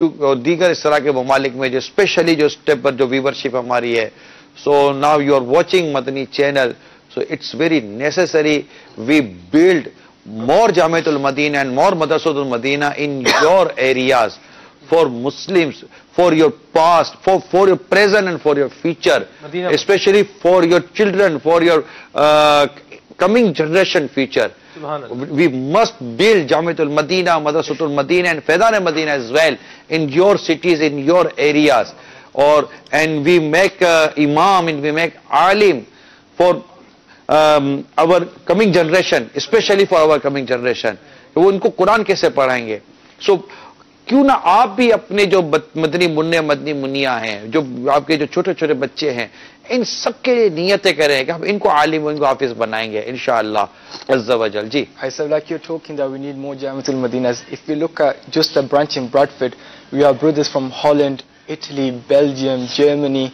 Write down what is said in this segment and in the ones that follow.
اور دیگر اس طرح کے ممالک میں جو اسپیشلی جو اسٹیپ پر جو ویورشپ ہماری ہے. So now you are watching Madani channel, so it's very necessary we build more Jamiat al-Madina and more Madrasat al-Madina in your areas for Muslims, for your past, for your present and for your future, especially for your children, for your coming generation future. We must build Jamiat al-Madina, Madrasat al-Madina and Faidan al-Madina as well in your cities, in your areas. And we make imam and we make alim for our coming generation, especially for our coming generation. وہ ان کو قرآن کیسے پڑھائیں گے؟ سو کیوں نہ آپ بھی اپنے جو مدنی منع مدنی منیا ہیں, جو آپ کے جو چھوٹے چھوٹے بچے ہیں, ان سب کے لیے نیتیں کریں کہ ہم ان کو عالم و ان کو حافظ بنائیں گے انشاءاللہ عز و جل. جی I said, like you're talking that we need more Jamiat al-Madinas. If we look at just the branch in Bradford, we have brothers from Holland, Italy, Belgium, Germany,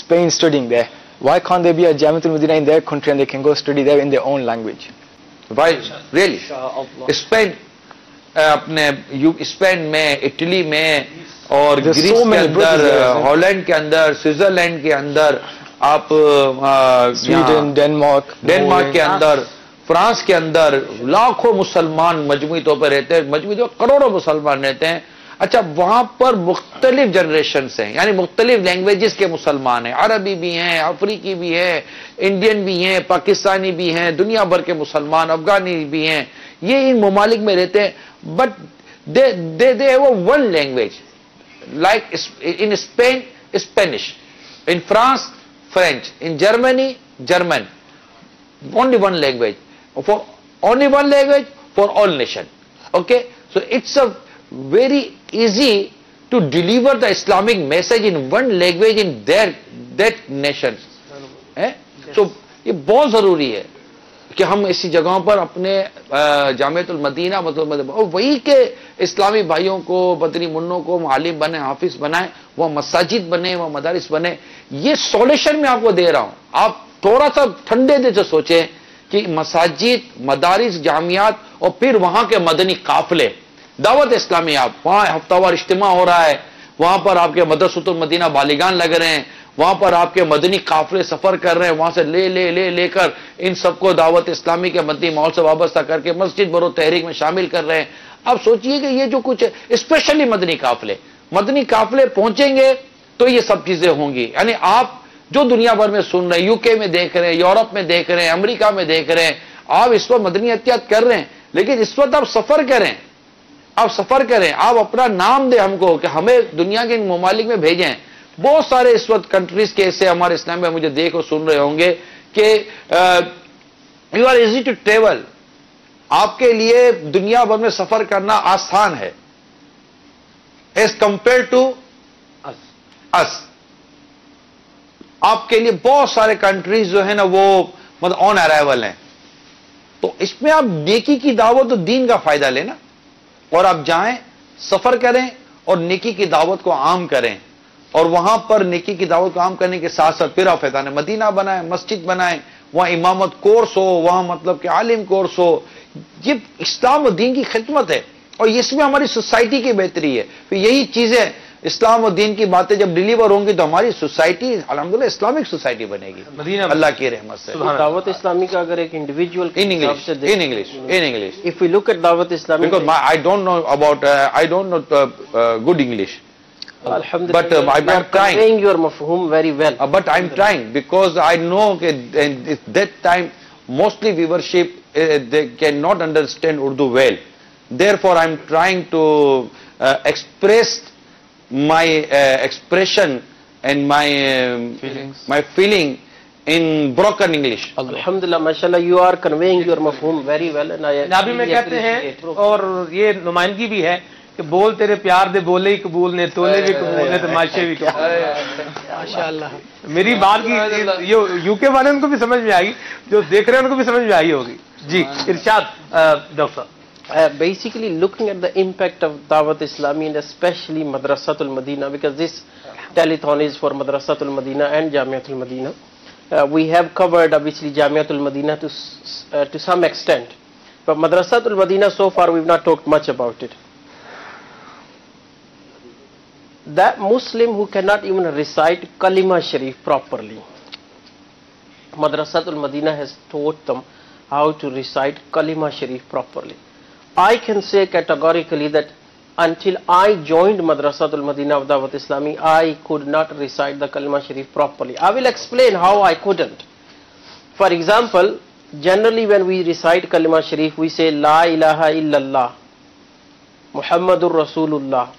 Spain studying there. Why can't there be a Jamiat al-Madina in their country and they can go study there in their own language? Why? Really? Spain, اپنے Spain میں, Italy میں اور grease کے اندر, Holland کے اندر, Switzerland کے اندر, آپ Sweden, Denmark کے اندر, France کے اندر لاکھوں مسلمان مجموعی طور پر رہتے ہیں, مجموعی طور پر کروڑوں مسلمان رہتے ہیں. اچھا, وہاں پر مختلف جنریشنز ہیں, یعنی مختلف لینگویجز کے مسلمان ہیں, عربی بھی ہیں, افریقی بھی ہیں, انڈین بھی ہیں, پاکستانی بھی ہیں, دنیا بھر کے مسلمان, افغانی بھی ہیں, یہ ان ممالک میں رہتے ہیں. But they have one language, like in Spain, Spanish, in France, French, in Germany, German. Only one language, for only one language for all nation. Okay, so it's a very easy to deliver the Islamic message in one language in that nations. So یہ بہت ضروری ہے کہ ہم ایسی جگہوں پر اپنے جامعۃ المدینہ اور وہی کے اسلامی بھائیوں کو, مدنی منوں کو عالم بنائیں, حافظ بنائیں, وہ مساجد بنے, وہ مدارس بنے. یہ سولوشن میں آپ کو دے رہا ہوں. آپ تھوڑا سا ٹھنڈے دل سے سوچیں کہ مساجد, مدارس, جامعات اور پھر وہاں کے مدنی قافلے, دعوت اسلامی, آپ وہاں ہفتہ وار اجتماع ہو رہا ہے, وہاں پر آپ کے مدرسۃ المدینہ بالغان لگ رہے ہیں, وہاں پر آپ کے مدنی قافلے سفر کر رہے ہیں, وہاں سے لے کر ان سب کو دعوت اسلامی کے مدنی ماحول سے وابستہ کر کے مسجد برو تحریک میں شامل کر رہے ہیں. اب سوچئے کہ یہ جو کچھ اسپیشلی مدنی قافلے پہنچیں گے تو یہ سب چیزیں ہوں گی. یعنی آپ جو دنیا بھر میں سن رہے ہیں, یو کے میں دیکھ رہے ہیں, یورپ میں دیکھ رہے ہیں, امریکہ میں دیکھ رہے ہیں, آپ اس وقت مدنی احتیاط کر رہے ہیں, لیکن اس وقت آپ سفر کریں, آپ اپنا نام دیں ہم کو کہ ہمیں دنیا کے ان ممالک میں بھیجیں. بہت سارے اس وقت کنٹریز کے ایسے ہمارے اسلام میں مجھے دیکھ اور سن رہے ہوں گے کہ you are easy to travel, آپ کے لیے دنیا بھر میں سفر کرنا آسان ہے ایز کمپیئر ٹو اس. آپ کے لیے بہت سارے کنٹریز جو ہے نا وہ مطلب آن ارائیول ہیں. تو اس میں آپ نیکی کی دعوت و دین کا فائدہ لینا, اور آپ جائیں, سفر کریں اور نیکی کی دعوت کو عام کریں, اور وہاں پر نیکی کی دعوت کو عام کرنے کے ساتھ ساتھ پھر آپ فیضان مدینہ بنائیں, مسجد بنائیں, وہاں امامت کورس ہو, وہاں مطلب کہ عالم کورس ہو. یہ اسلام و دین کی خدمت ہے, اور اس میں ہماری سوسائٹی کی بہتری ہے. پھر یہی چیزیں اسلام و دین کی باتیں جب ڈیلیور ہوں گی تو ہماری سوسائٹی الحمدللہ اسلامک سوسائٹی بنے گی اللہ کی رحمت سے. دعوت اسلامی کا اگر ایک individual in English if we look at دعوت اسلامی, because I don't know good English. But I'm trying your mafhum very well. But I'm trying because I know at that time mostly viewership they cannot understand Urdu well. Therefore I'm trying to express my expression and my feeling in broken English. Alhamdulillah, mashallah, you are conveying your mafhum very well. And نبی میں کہتے ہیں, اور یہ نمائندگی بھی ہے کہ بول تیرے پیار دے بولے ہی قبول نے, تولے بھی قبول نے, تماشے بھی قبول. ماشاءاللہ, میری بات کی یو کے والے ان کو بھی سمجھ میں آئی, جو دیکھ رہے ہیں ان کو بھی سمجھ میں آئی ہوگی. جی ارشاد ڈاکٹر صاحب. Basically looking at the impact of Dawat Islami and especially Madrasat al-Madina, because this telethon is for Madrasat al-Madina and Jamiat al-Madina. We have covered obviously Jamiat al-Madina to some extent, but Madrasat al-Madina so far we've not talked much about it. that Muslim who cannot even recite Kalima Sharif properly, Madrasatul Madina has taught them how to recite Kalima Sharif properly. I can say categorically that until I joined Madrasatul Madina of Dawat Islami, I could not recite the Kalima Sharif properly. I will explain how I couldn't. For example, generally when we recite Kalima Sharif, we say La ilaha illallah, Muhammadur Rasulullah.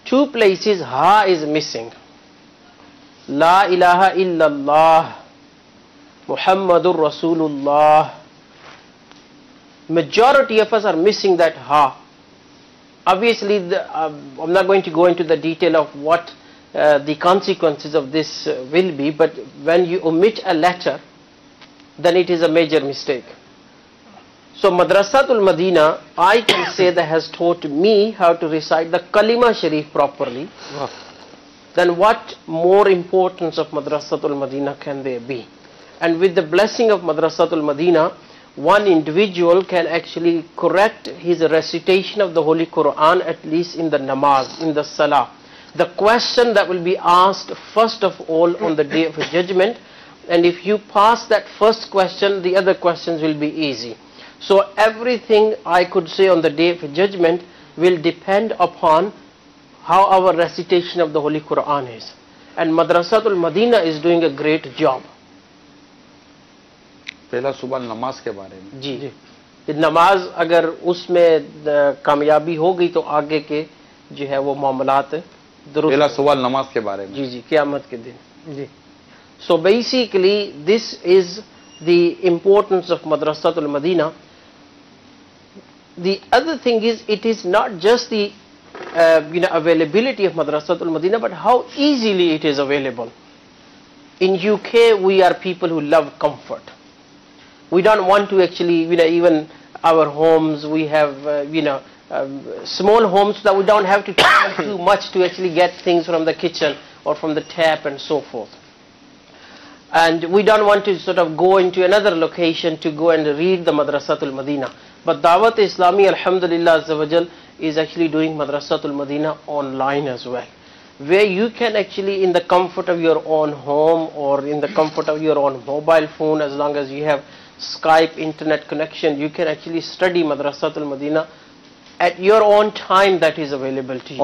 Two places Ha is missing. La ilaha illallah, Muhammadur Rasulullah. Majority of us are missing that Ha. Obviously, I'm not going to go into the detail of what the consequences of this will be, but when you omit a letter, then it is a major mistake. So Madrasatul Madina, I can say that has taught me how to recite the Kalima Sharif properly. Then what more importance of Madrasatul Madina can there be? And with the blessing of Madrasatul Madina, one individual can actually correct his recitation of the Holy Quran, at least in the namaz, in the salah. The question that will be asked first of all on the day of judgment, and if you pass that first question, the other questions will be easy. So everything I could say on the day of judgment will depend upon how our recitation of the Holy Quran is. And Madrasatul Madina is doing a great job. پہلا صبح نماز کے بارے میں جی نماز اگر اس میں کامیابی ہو گئی تو آگے کے جو ہے وہ معاملات درست. پہلا سوال نماز کے بارے میں. جی قیامت کے دن. جی so basically this is the importance of Madrasatul Madina. The other thing is, it is not just the availability of Madrasatul Madina, but how easily it is available. In UK, we are people who love comfort. We don't want to actually, even our homes, we have, small homes so that we don't have to travel too much to actually get things from the kitchen or from the tap and so forth. And we don't want to sort of go into another location to go and read the Madrasatul Madina. But Dawat Islami, alhamdulillah azza wa jal, is actually doing Madrasatul Madina online as well, where you can actually, in the comfort of your own home or in the comfort of your own mobile phone, as long as you have Skype internet connection, you can actually study Madrasatul Madina at your own time that is available to you.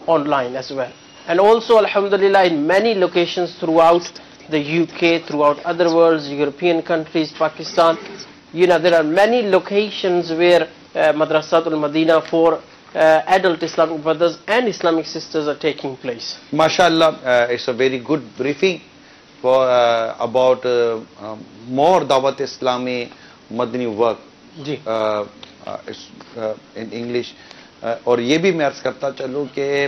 Online as well. And also, alhamdulillah, in many locations throughout the UK, throughout other worlds, European countries, Pakistan, there are many locations where Madrasatul Madina for adult Islamic brothers and Islamic sisters are taking place. MashaAllah, it's a very good briefing for about more Dawat Islami Madani work in English. اور یہ بھی میں عرض کرتا چلوں کہ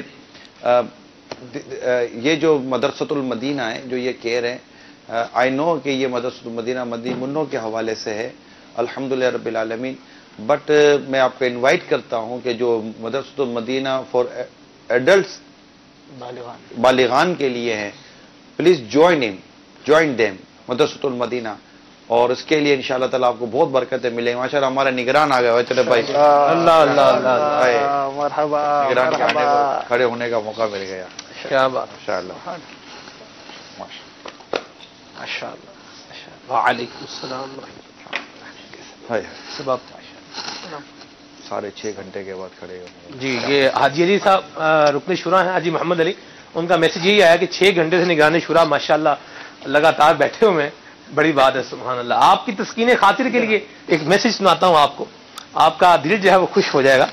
یہ جو مدرسۃ المدینہ ہے جو یہ کہہ رہے ہیں، آئی نو کہ یہ مدرسۃ المدینہ مدنی منوں کے حوالے سے ہے، الحمدللہ رب العالمین، بٹ میں آپ کو انوائٹ کرتا ہوں کہ جو مدرسۃ المدینہ فار ایڈلٹس بالغان کے لیے ہیں، پلیز جوائن دیم مدرسۃ المدینہ، اور اس کے لیے انشاءاللہ تعالیٰ آپ کو بہت برکتیں ملیں گی. ماشاءاللہ ہمارے نگران آ گئے ہوئے چلے بھائی، اللہ اللہ اللہ، مرحبا، نگران کے آنے کو کھڑے ہونے کا موقع مل گیا. کیا بات، ماشاءاللہ ماشاءاللہ. وعلیکم السلام. سب ساڑھے 6 گھنٹے کے بعد کھڑے ہوئے. جی یہ حاجی علی صاحب رکن شورا ہیں، حاجی محمد علی، ان کا میسج یہی آیا کہ 6 گھنٹے سے نگران شورا ماشاءاللہ لگاتار بیٹھے ہوئے ہیں. بڑی بات ہے، سبحان اللہ. آپ کی تسکین خاطر کے لیے ایک میسج سناتا ہوں آپ کو، آپ کا دل جو ہے وہ خوش ہو جائے گا.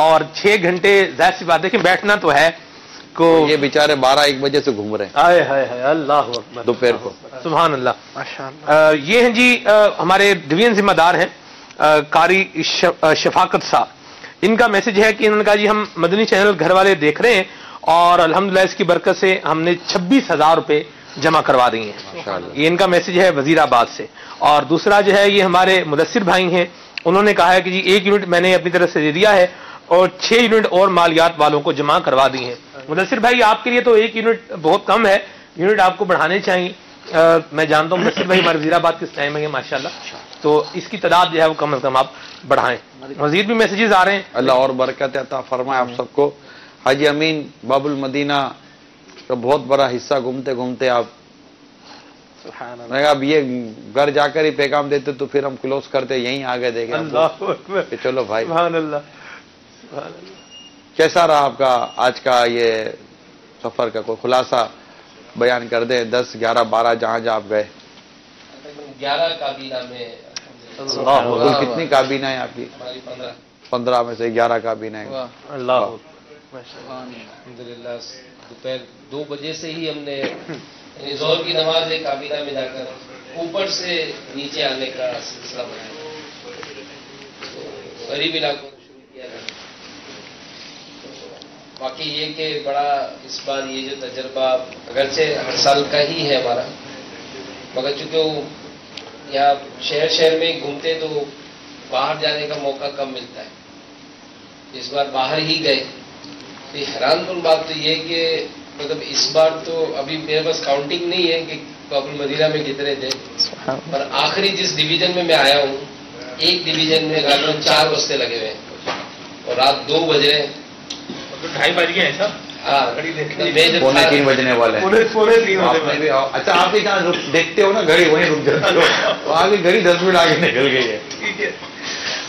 اور 6 گھنٹے ظاہر سی بات ہے کہ بیٹھنا تو ہے کو، یہ بیچارے 12-1 بجے سے گھوم رہے ہیں ہائے ہائے ہائے، اللہ اکبر، دوپہر کو. سبحان اللہ. ماشاءاللہ. یہ ہیں جی ہمارے ڈویژن ذمہ دار ہیں قاری شفاقت صاحب. ان کا میسج ہے کہ انہوں نے کہا جی ہم مدنی چینل گھر والے دیکھ رہے ہیں اور الحمدللہ اس کی برکت سے ہم نے 26,000 روپے جمع کروا دی ہیں. یہ ان کا میسج ہے وزیر آباد سے. اور دوسرا جو ہے یہ ہمارے مدثر بھائی ہیں، انہوں نے کہا ہے کہ جی 1 یونٹ میں نے اپنی طرف سے دے دیا ہے اور 6 یونٹ اور مالیات والوں کو جمع کروا دی ہیں. مدثر بھائی آپ کے لیے تو 1 یونٹ بہت کم ہے، یونٹ آپ کو بڑھانے چاہیے. میں جانتا ہوں مدثر بھائی ہمارے وزیر آباد کے ٹائم ہے ماشاءاللہ، تو اس کی تعداد جو ہے وہ کم از کم آپ بڑھائیں. مزید بھی میسیجز آ رہے ہیں. اللہ اور برکت عطا فرمائے آپ سب کو. حاجی امین باب المدینہ کا بہت بڑا حصہ گھومتے گھومتے آپ میں کہا اب یہ گھر جا کر ہی پیغام دیتے تو پھر ہم کلوز کرتے، یہیں آگے دیکھیں اللہ اکبر، کہ چلو بھائی سبحان اللہ، سبحان اللہ۔ کیسا رہا آپ کا آج کا یہ سفر کا کوئی خلاصہ بیان کر دیں، 10 11 12 جہاں جہاں آپ گئے؟ 11 کابینہ میں کل کتنی کابینہ ہیں آپ کی؟ ہماری 15 میں سے 11 کابینہ ہیں۔ اللہ الحمدللہ دوپہر 2 بجے سے ہی ہم نے یعنی ظہر کی نماز ایک کابینہ میں جا کر اوپر سے نیچے آنے کا سلسلہ بنایا، تو غریب علاقوں کو شروع کیا تھا۔ باقی یہ کہ بڑا اس بار یہ جو تجربہ اگرچہ ہر سال کا ہی ہے ہمارا، مگر چونکہ وہ یہاں شہر میں گھومتے تو باہر جانے کا موقع کم ملتا ہے، اس بار باہر ہی گئے۔ حیران کن بات تو یہ کہ مطلب اس بار تو ابھی میرے پاس کاؤنٹنگ نہیں ہے کہ باب المدینہ میں کتنے تھے، پر آخری جس ڈویژن میں آیا ہوں ایک ڈویژن میں غالباً 4 بستے لگے ہوئے ہیں اور رات 2 بجے 2:30 بج گئے ہیں صاحب، ہاں پونے 3 بجنے والے ہیں۔ اچھا آپ بھی جہاں دیکھتے ہو نا گھڑی وہیں رک جاتے ہو، آگے گھڑی 10 منٹ آگے نکل گئی ہے۔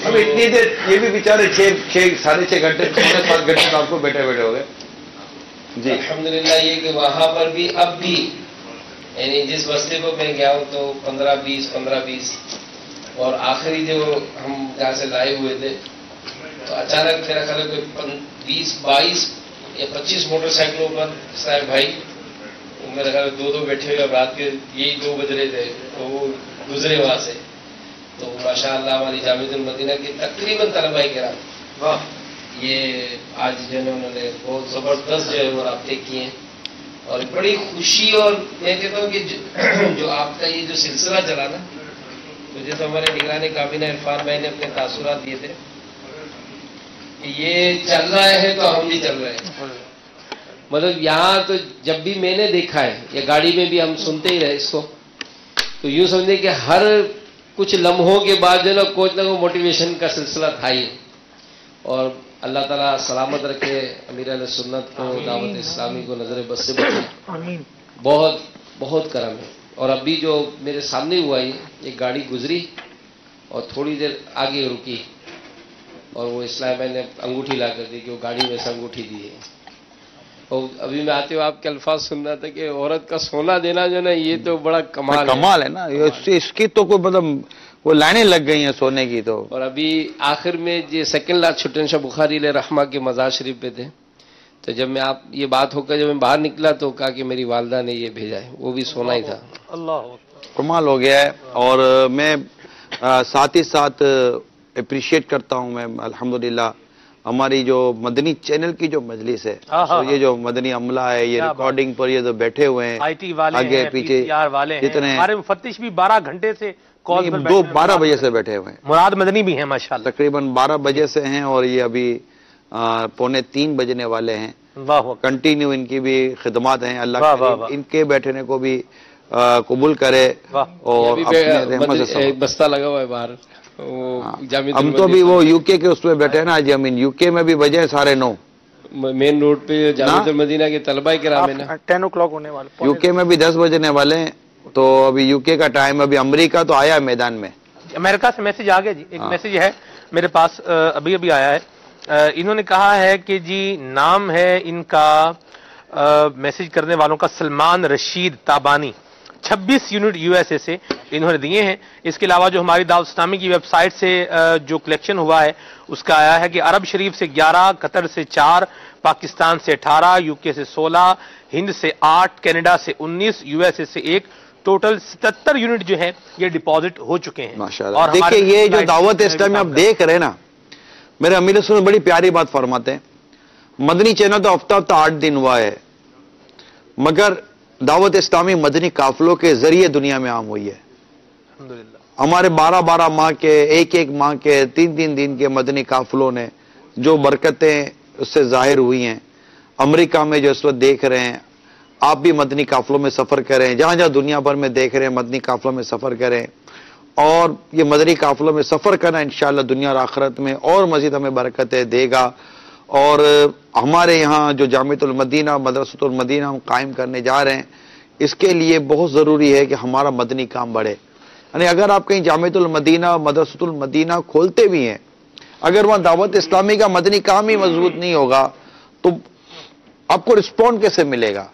اب اتنی دیر یہ بھی بیچارے 6.5 گھنٹے 7 گھنٹے تو آپ کو بیٹھے بیٹھے ہو گئے جی۔ الحمدللہ یہ کہ وہاں پر بھی اب بھی یعنی جس بستے کو میں گیا ہوں تو 15-20 اور آخری جو ہم جہاں سے لائے ہوئے تھے تو اچانک میرا خیال ہے کوئی 20-22 یا 25 موٹر سائیکلوں پر صاحب بھائی میرا خیال 2 بیٹھے ہوئے، اب رات کے یہی 2 بج رہے تھے تو وہ گزرے وہاں سے۔ تو ماشاء اللہ ہماری جامعۃ المدینہ کی تقریباً طلباء کرام یہ آج جو ہے انہوں نے بہت زبردست جو ہے وہ رابطے کیے ہیں، اور بڑی خوشی، اور میں کہتا ہوں کہ جو آپ کا یہ جو سلسلہ چلا نا، تو جیسے ہمارے نگران کابینہ عرفان بھائی نے اپنے تاثرات دیے تھے کہ یہ چل رہا ہے تو ہم بھی چل رہے ہیں۔ مطلب یہاں تو جب بھی میں نے دیکھا ہے یا گاڑی میں بھی ہم سنتے ہی رہے اس کو، تو یوں سمجھے کہ ہر کچھ لمحوں کے بعد جو نا کوئی نہ کوئی موٹیویشن کا سلسلہ تھا ہی۔ اور اللہ تعالیٰ سلامت رکھے امیر اہل سنت کو، دعوت اسلامی کو نظر بد سے بچے، بہت بہت کرم ہے۔ اور ابھی جو میرے سامنے ہوا ہی ایک گاڑی گزری اور تھوڑی دیر آگے رکی اور وہ اسلام بھائی نے انگوٹھی لا کر دی کہ وہ گاڑی میں سے انگوٹھی دی ہے۔ اور ابھی میں آتے ہوئے آپ کے الفاظ سن رہا تھا کہ عورت کا سونا دینا جو نا یہ تو بڑا کمال ہے نا، اس کی تو کوئی مطلب وہ لائنیں لگ گئی ہیں سونے کی تو۔ اور ابھی آخر میں یہ سیکنڈ لاسٹ چھٹن شاہ بخاری علیہ رحمہ کے مزار شریف پہ تھے، تو جب میں آپ یہ بات ہو کر جب میں باہر نکلا تو کہا کہ میری والدہ نے یہ بھیجا ہے، وہ بھی سونا ہی تھا۔ اللہ کمال ہو گیا ہے۔ اور میں ساتھ ہی ساتھ اپریشیٹ کرتا ہوں میں الحمدللہ ہماری جو مدنی چینل کی جو مجلس ہے، یہ جو مدنی عملہ ہے، یہ ریکارڈنگ پر یہ جو بیٹھے ہوئے ہیں آئی ٹی والے آگے ہیں، پیچھے جتنے ہمارے مفتش بھی 12 گھنٹے سے 12 بجے سے بیٹھے ہوئے ہیں، مراد مدنی بھی ہیں ماشاءاللہ، تقریباً 12 بجے سے ہیں اور یہ ابھی 2:45 بجنے والے ہیں۔ کنٹینیو ان کی بھی خدمات ہیں، اللہ ان کے بیٹھنے کو بھی قبول کرے اور بستہ لگا ہوا ہے باہر، ہم تو بھی وہ یو کے اس پہ بیٹھے ہیں نا جی، امین یو کے میں بھی بجے 9:30 مین روڈ پہ جامعۃ المدینہ کے طلباء کرام ہے نا، 10 o'clock ہونے والا، یو کے میں بھی 10 بجنے والے ہیں۔ تو ابھی یو کے کا ٹائم، ابھی امریکہ تو آیا ہے میدان میں، امریکہ سے میسج آ گیا جی، ایک میسج ہے میرے پاس ابھی آیا ہے، انہوں نے کہا ہے کہ جی نام ہے ان کا میسج کرنے والوں کا Salman Rashid Tabani, 26 unit U S A سے انہوں نے دیے ہیں۔ اس کے علاوہ جو ہماری دعوت اسلامی کی ویب سائٹ سے جو کلیکشن ہوا ہے اس کا آیا ہے کہ عرب شریف سے 11، قطر سے 4، پاکستان سے 18، یو کے سے 16، ہند سے 8، کینیڈا سے 19، یو ایس اے سے 1، ٹوٹل 77 یونٹ جو ہے یہ ڈپازٹ ہو چکے ہیں۔ ماشاءاللہ دیکھیں یہ جو دعوت اسلامی آپ دیکھ رہے ہیں نا، میرے امیر سنت بڑی پیاری بات فرماتے ہیں، مدنی چینل تو ہفتہ 8 دن ہوا ہے، مگر دعوت اسلامی مدنی قافلوں کے ذریعے دنیا میں عام ہوئی ہے۔ الحمدللہ ہمارے 12 ماہ کے، ایک ماہ کے، 3 دن کے مدنی قافلوں نے جو برکتیں اس سے ظاہر ہوئی ہیں، امریکہ میں جو اس وقت دیکھ رہے ہیں، آپ بھی مدنی قافلوں میں سفر کریں، جہاں جہاں دنیا بھر میں دیکھ رہے ہیں مدنی قافلوں میں سفر کریں، اور یہ مدنی قافلوں میں سفر کرنا انشاءاللہ دنیا اور آخرت میں اور مزید ہمیں برکتیں دے گا۔ اور ہمارے یہاں جو جامعۃ المدینہ مدرسۃ المدینہ ہم قائم کرنے جا رہے ہیں، اس کے لیے بہت ضروری ہے کہ ہمارا مدنی کام بڑھے. یعنی اگر آپ کہیں جامعۃ المدینہ مدرسۃ المدینہ کھولتے بھی ہیں، اگر وہاں دعوت اسلامی کا مدنی کام ہی مضبوط نہیں ہوگا تو آپ کو رسپونڈ کیسے ملے گا؟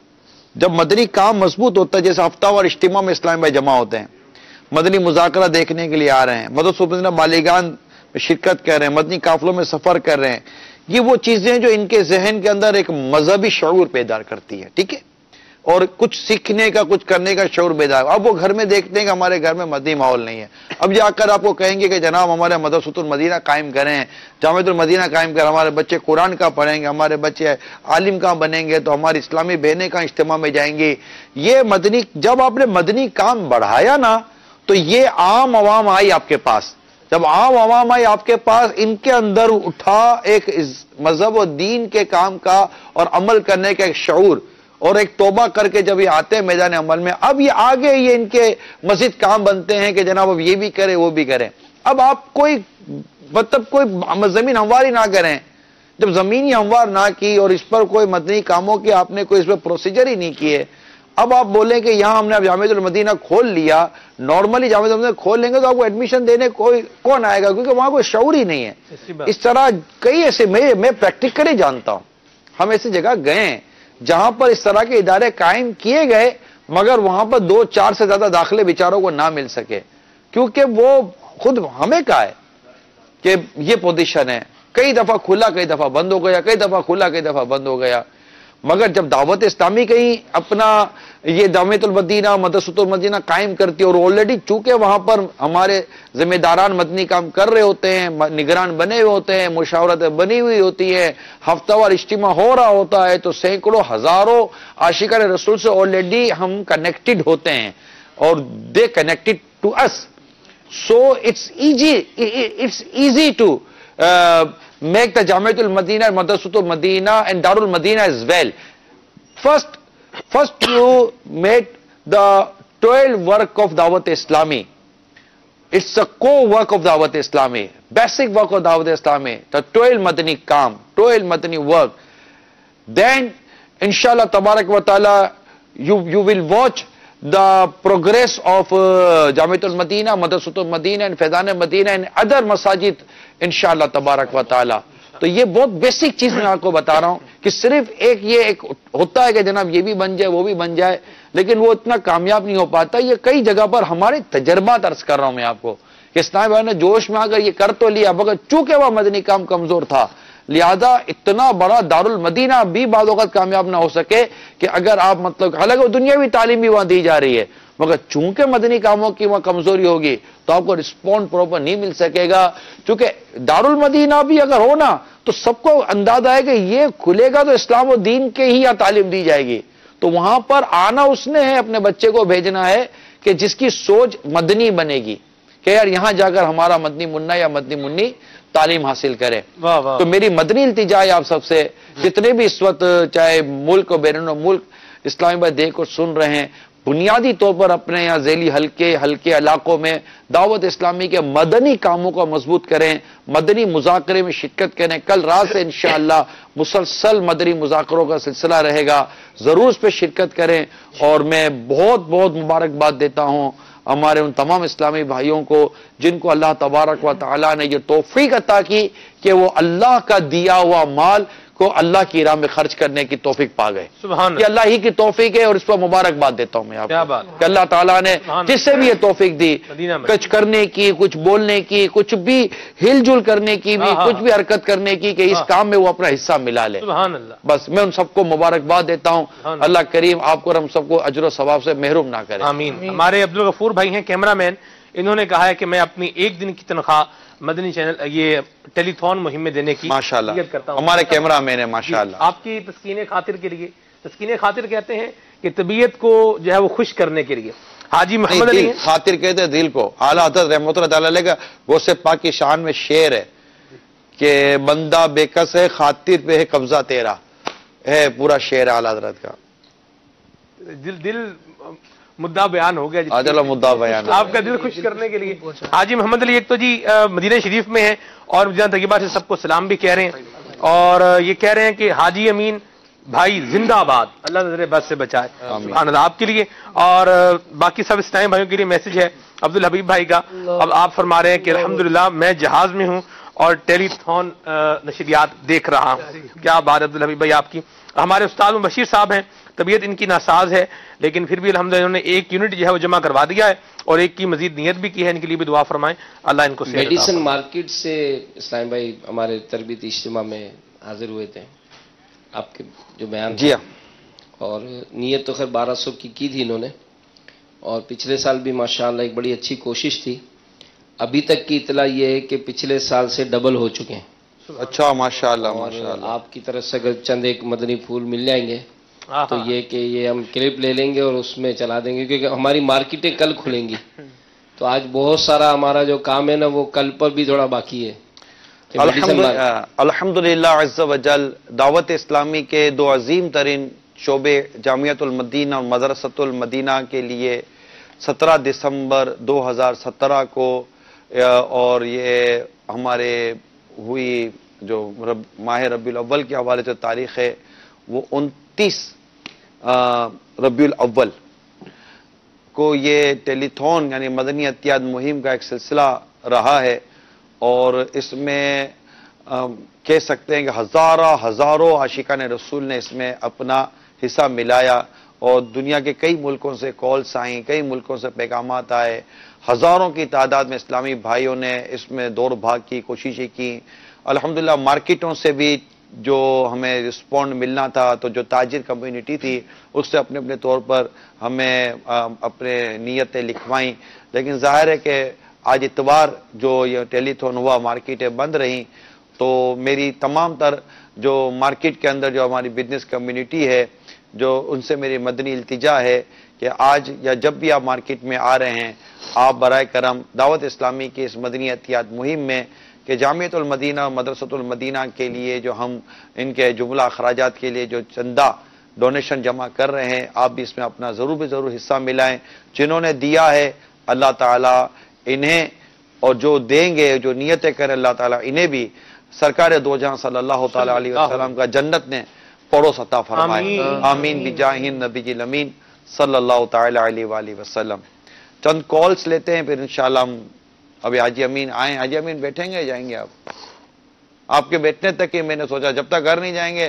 جب مدنی کام مضبوط ہوتا ہے، جیسے ہفتہ وار اجتماع میں اسلام بھائی جمع ہوتے ہیں، مدنی مذاکرہ دیکھنے کے لیے آ رہے ہیں، مدرسۃ المدینہ بالیگان میں شرکت کر رہے ہیں، مدنی قافلوں میں سفر کر رہے ہیں، یہ وہ چیزیں جو ان کے ذہن کے اندر ایک مذہبی شعور پیدا کرتی ہے، ٹھیک ہے، اور کچھ سیکھنے کا کچھ کرنے کا شعور بیدار. اب وہ گھر میں دیکھتے ہیں کہ ہمارے گھر میں مدنی ماحول نہیں ہے، اب جا کر آپ کو کہیں گے کہ جناب ہمارے مدرسۃ المدینہ قائم کریں، جامعۃ المدینہ قائم کریں، ہمارے بچے قرآن کا پڑھیں گے، ہمارے بچے عالم کا بنیں گے، تو ہماری اسلامی بہنیں کا اجتماع میں جائیں گی. یہ مدنی، جب آپ نے مدنی کام بڑھایا نا تو یہ عام عوام آئی آپ کے پاس. جب عام عوام آئی آپ کے پاس، ان کے اندر اٹھا ایک مذہب و دین کے کام کا اور عمل کرنے کا ایک شعور اور ایک توبہ کر کے جب یہ آتے ہیں میدان عمل میں، اب یہ آگے یہ ان کے مزید کام بنتے ہیں کہ جناب اب یہ بھی کریں وہ بھی کریں. اب آپ کوئی مطلب کوئی زمین ہمواری نہ کریں. جب زمینی ہموار نہ کی اور اس پر کوئی مدنی کاموں کی آپ نے کوئی اس پر پروسیجر ہی نہیں کیے، اب آپ بولیں کہ یہاں ہم نے اب جامعۃ المدینہ کھول لیا، نارملی جامعۃ المدینہ کھول لیں گے تو آپ کو ایڈمیشن دینے کون آئے گا، کیونکہ وہاں کوئی شعور ہی نہیں ہے. اس طرح کئی ایسے میں پریکٹیکلی جانتا ہوں، ہم ایسی جگہ گئے ہیں جہاں پر اس طرح کے ادارے قائم کیے گئے، مگر وہاں پر 2-4 سے زیادہ داخلے بیچاروں کو نہ مل سکے، کیونکہ وہ خود ہمیں کہا ہے کہ یہ پوزیشن ہے. کئی دفعہ کھلا، کئی دفعہ بند ہو گیا، کئی دفعہ کھلا، کئی دفعہ بند ہو گیا. مگر جب دعوت اسلامی کہیں اپنا یہ جامعۃ المدینہ مدرسۃ المدینہ قائم کرتی ہے، اور آلریڈی چونکہ وہاں پر ہمارے ذمہ داران مدنی کام کر رہے ہوتے ہیں، نگران بنے ہوئے ہوتے ہیں، مشاورتیں بنی ہوئی ہوتی ہیں، ہفتہ وار اجتماع ہو رہا ہوتا ہے، تو سینکڑوں ہزاروں عاشقان رسول سے آلریڈی ہم کنیکٹڈ ہوتے ہیں اور they connected to us. So it's easy to make the Jamiat al-Madinah, Madrasat al-Madinah and Darul Madinah as well. First you made the 12 work of Dawat Islami. It's a core work of Dawat Islami, basic work of Dawat Islami, the 12 Madani Kaam, 12 Madani work. Then, inshallah, Tabarak wa Ta'ala, you will watch the progress of Jamiat al-Madinah, Madrasat al-Madinah and Faizan al-Madinah and other masajid, انشاءاللہ تبارک و تعالی. تو یہ بہت basic چیز میں آپ کو بتا رہا ہوں کہ صرف ایک ہوتا ہے کہ جناب یہ بھی بن جائے وہ بھی بن جائے، لیکن وہ اتنا کامیاب نہیں ہو پاتا. یہ کئی جگہ پر ہمارے تجربات عرض کر رہا ہوں میں آپ کو کہ اسلام بھائی نے جوش میں آ کر یہ کر تو لیا، مگر چونکہ وہ مدنی کام کمزور تھا، لہذا اتنا بڑا دارالمدینہ بھی بعض اوقات کامیاب نہ ہو سکے کہ اگر آپ مطلب، حالانکہ دنیاوی تعلیم بھی وہاں دی جا رہی ہے، مگر چونکہ مدنی کاموں کی وہاں کمزوری ہوگی تو آپ کو رسپونڈ پراپر نہیں مل سکے گا. چونکہ دارالمدینہ بھی اگر ہو نا تو سب کو اندازہ ہے کہ یہ کھلے گا تو اسلام و دین کے ہی یہاں تعلیم دی جائے گی. تو وہاں پر آنا اس نے ہے، اپنے بچے کو بھیجنا ہے کہ جس کی سوچ مدنی بنے گی کہ یار یہاں جا کر ہمارا مدنی منا یا مدنی منی تعلیم حاصل کرے. تو میری مدنی التجا ہے آپ سب سے، جتنے بھی اس وقت چاہے ملک و بیرون ملک اسلامی بھائی دیکھ اور سن رہے ہیں، بنیادی طور پر اپنے یہاں ذیلی ہلکے علاقوں میں دعوت اسلامی کے مدنی کاموں کو مضبوط کریں، مدنی مذاکرے میں شرکت کریں. کل رات سے انشاءاللہ مسلسل مدنی مذاکروں کا سلسلہ رہے گا، ضرور اس پہ شرکت کریں. اور میں بہت مبارکباد دیتا ہوں ہمارے ان تمام اسلامی بھائیوں کو جن کو اللہ تبارک و تعالیٰ نے یہ توفیق عطا کی کہ وہ اللہ کا دیا ہوا مال کو اللہ کی راہ میں خرچ کرنے کی توفیق پا گئے. سبحان، یہ اللہ ہی کی توفیق ہے اور اس پر مبارکباد دیتا ہوں میں آپ کو کہ اللہ تعالیٰ نے جس سے بھی یہ توفیق دی، کچھ کرنے کی، کچھ بولنے کی، کچھ بھی ہل جل کرنے کی بھی، کچھ بھی حرکت کرنے کی کہ اس کام میں وہ اپنا حصہ ملا لے. سبحان اللہ. بس میں ان سب کو مبارکباد دیتا ہوں. اللہ کریم آپ کو اور ہم سب کو اجر و ثواب سے محروم نہ کرے. آمین. ہمارے عبدالغفور بھائی ہیں کیمرہ مین، انہوں نے کہا ہے کہ میں اپنی ایک دن کی تنخواہ مدنی چینل یہ ٹیلی تھون مہم میں دینے کی ماشاءاللہ کرتا ہوں. ہمارے کیمرہ مین ہے ماشاءاللہ. آپ کی تسکین خاطر کے لیے، تسکین خاطر کہتے ہیں کہ طبیعت کو جو ہے وہ خوش کرنے کے لیے حاجی محمد علی خاطر کہتے ہیں دل کو. اعلیٰ حضرت رحمۃ اللہ تعالی علیہ کا غوث پاک کی شان میں شعر ہے کہ بندہ بے کس ہے خاطر پہ ہے قبضہ تیرا، ہے پورا شعر اعلیٰ حضرت کا. دل مدعا بیان ہو گیا. مدعا بیان آپ کا دل خوش کرنے کے لیے حاجی محمد علی ایک تو جی مدینہ شریف میں ہیں اور مدینہ طیبہ سے سب کو سلام بھی کہہ رہے ہیں، اور یہ کہہ رہے ہیں کہ حاجی امین بھائی زندہ آباد، اللہ نظر بد سے بچائے، سبحان اللہ آپ کے لیے اور باقی سب اسلام بھائیوں کے لیے میسج ہے عبد الحبیب بھائی کا. اب آپ فرما رہے ہیں کہ الحمدللہ میں جہاز میں ہوں اور ٹیلی تھون نشریات دیکھ رہا ہوں. کیا بات عبد الحبیب بھائی آپ کی. ہمارے استاد بشیر صاحب ہیں، طبیعت ان کی ناساز ہے لیکن پھر بھی الحمدللہ انہوں نے ایک یونٹ جو ہے وہ جمع کروا دیا ہے اور ایک کی مزید نیت بھی کی ہے. ان کے لیے بھی دعا فرمائیں، اللہ ان کو صحت عطا فرمائے. میڈیسن مارکیٹ سے اسلام بھائی ہمارے تربیتی اجتماع میں حاضر ہوئے تھے، آپ کے جو بیان جی ہاں، اور نیت تو خیر 1200 کی تھی انہوں نے، اور پچھلے سال بھی ماشاءاللہ ایک بڑی اچھی کوشش تھی. ابھی تک کی اطلاع یہ ہے کہ پچھلے سال سے ڈبل ہو چکے ہیں. اچھا ماشاءاللہ اور ماشاءاللہ. آپ کی طرف سے اگر چند ایک مدنی پھول مل جائیں گے تو یہ کہ یہ ہم کلپ لے لیں گے اور اس میں چلا دیں گے، کیونکہ ہماری مارکیٹیں کل کھلیں گی. تو آج بہت سارا ہمارا جو کام ہے نا وہ کل پر بھی تھوڑا باقی ہے. الحمدللہ عز وجل دعوت اسلامی کے دو عظیم ترین شعبے جامعۃ المدینہ اور مدرسۃ المدینہ کے لیے 17 دسمبر 2017 کو اور یہ ہمارے ہوئی جو ماہ ربیع الاول کے حوالے سے تاریخ ہے وہ 29 ربیع الاول کو یہ ٹیلی تھون یعنی مدنی عطیات مہم کا ایک سلسلہ رہا ہے، اور اس میں کہہ سکتے ہیں کہ ہزاروں عاشقان رسول نے اس میں اپنا حصہ ملایا، اور دنیا کے کئی ملکوں سے کالز آئیں، کئی ملکوں سے پیغامات آئے، ہزاروں کی تعداد میں اسلامی بھائیوں نے اس میں دوڑ بھاگ کی کوششیں کی. الحمدللہ مارکیٹوں سے بھی جو ہمیں رسپونڈ ملنا تھا، تو جو تاجر کمیونٹی تھی اس سے اپنے اپنے طور پر ہمیں اپنے نیتیں لکھوائیں. لیکن ظاہر ہے کہ آج اتوار جو یہ ٹیلی تھون ہوا مارکیٹیں بند رہیں، تو میری تمام تر جو مارکیٹ کے اندر جو ہماری بزنس کمیونٹی ہے جو ان سے میری مدنی التجا ہے کہ آج یا جب بھی آپ مارکیٹ میں آ رہے ہیں آپ برائے کرم دعوت اسلامی کی اس مدنی عطیات مہم میں کہ جامعۃ المدینہ اور مدرسۃ المدینہ کے لیے جو ہم ان کے جملہ اخراجات کے لیے جو چندہ ڈونیشن جمع کر رہے ہیں، آپ بھی اس میں اپنا ضرور حصہ ملائیں. جنہوں نے دیا ہے اللہ تعالیٰ انہیں اور جو دیں گے جو نیتیں کریں اللہ تعالیٰ انہیں بھی سرکار دو جہاں صلی اللہ تعالیٰ علیہ وسلم کا جنت نے پڑوس عطا فرمائے. آمین بجاہ النبی الامین صلی اللہ تعالیٰ علیہ وآلہ وسلم. چند کالز لیتے ہیں پھر انشاءاللہ ہم ابھی حاجی امین آئیں. حاجی امین بیٹھیں گے جائیں گے؟ آپ کے بیٹھنے تک ہی میں نے سوچا جب تک گھر نہیں جائیں گے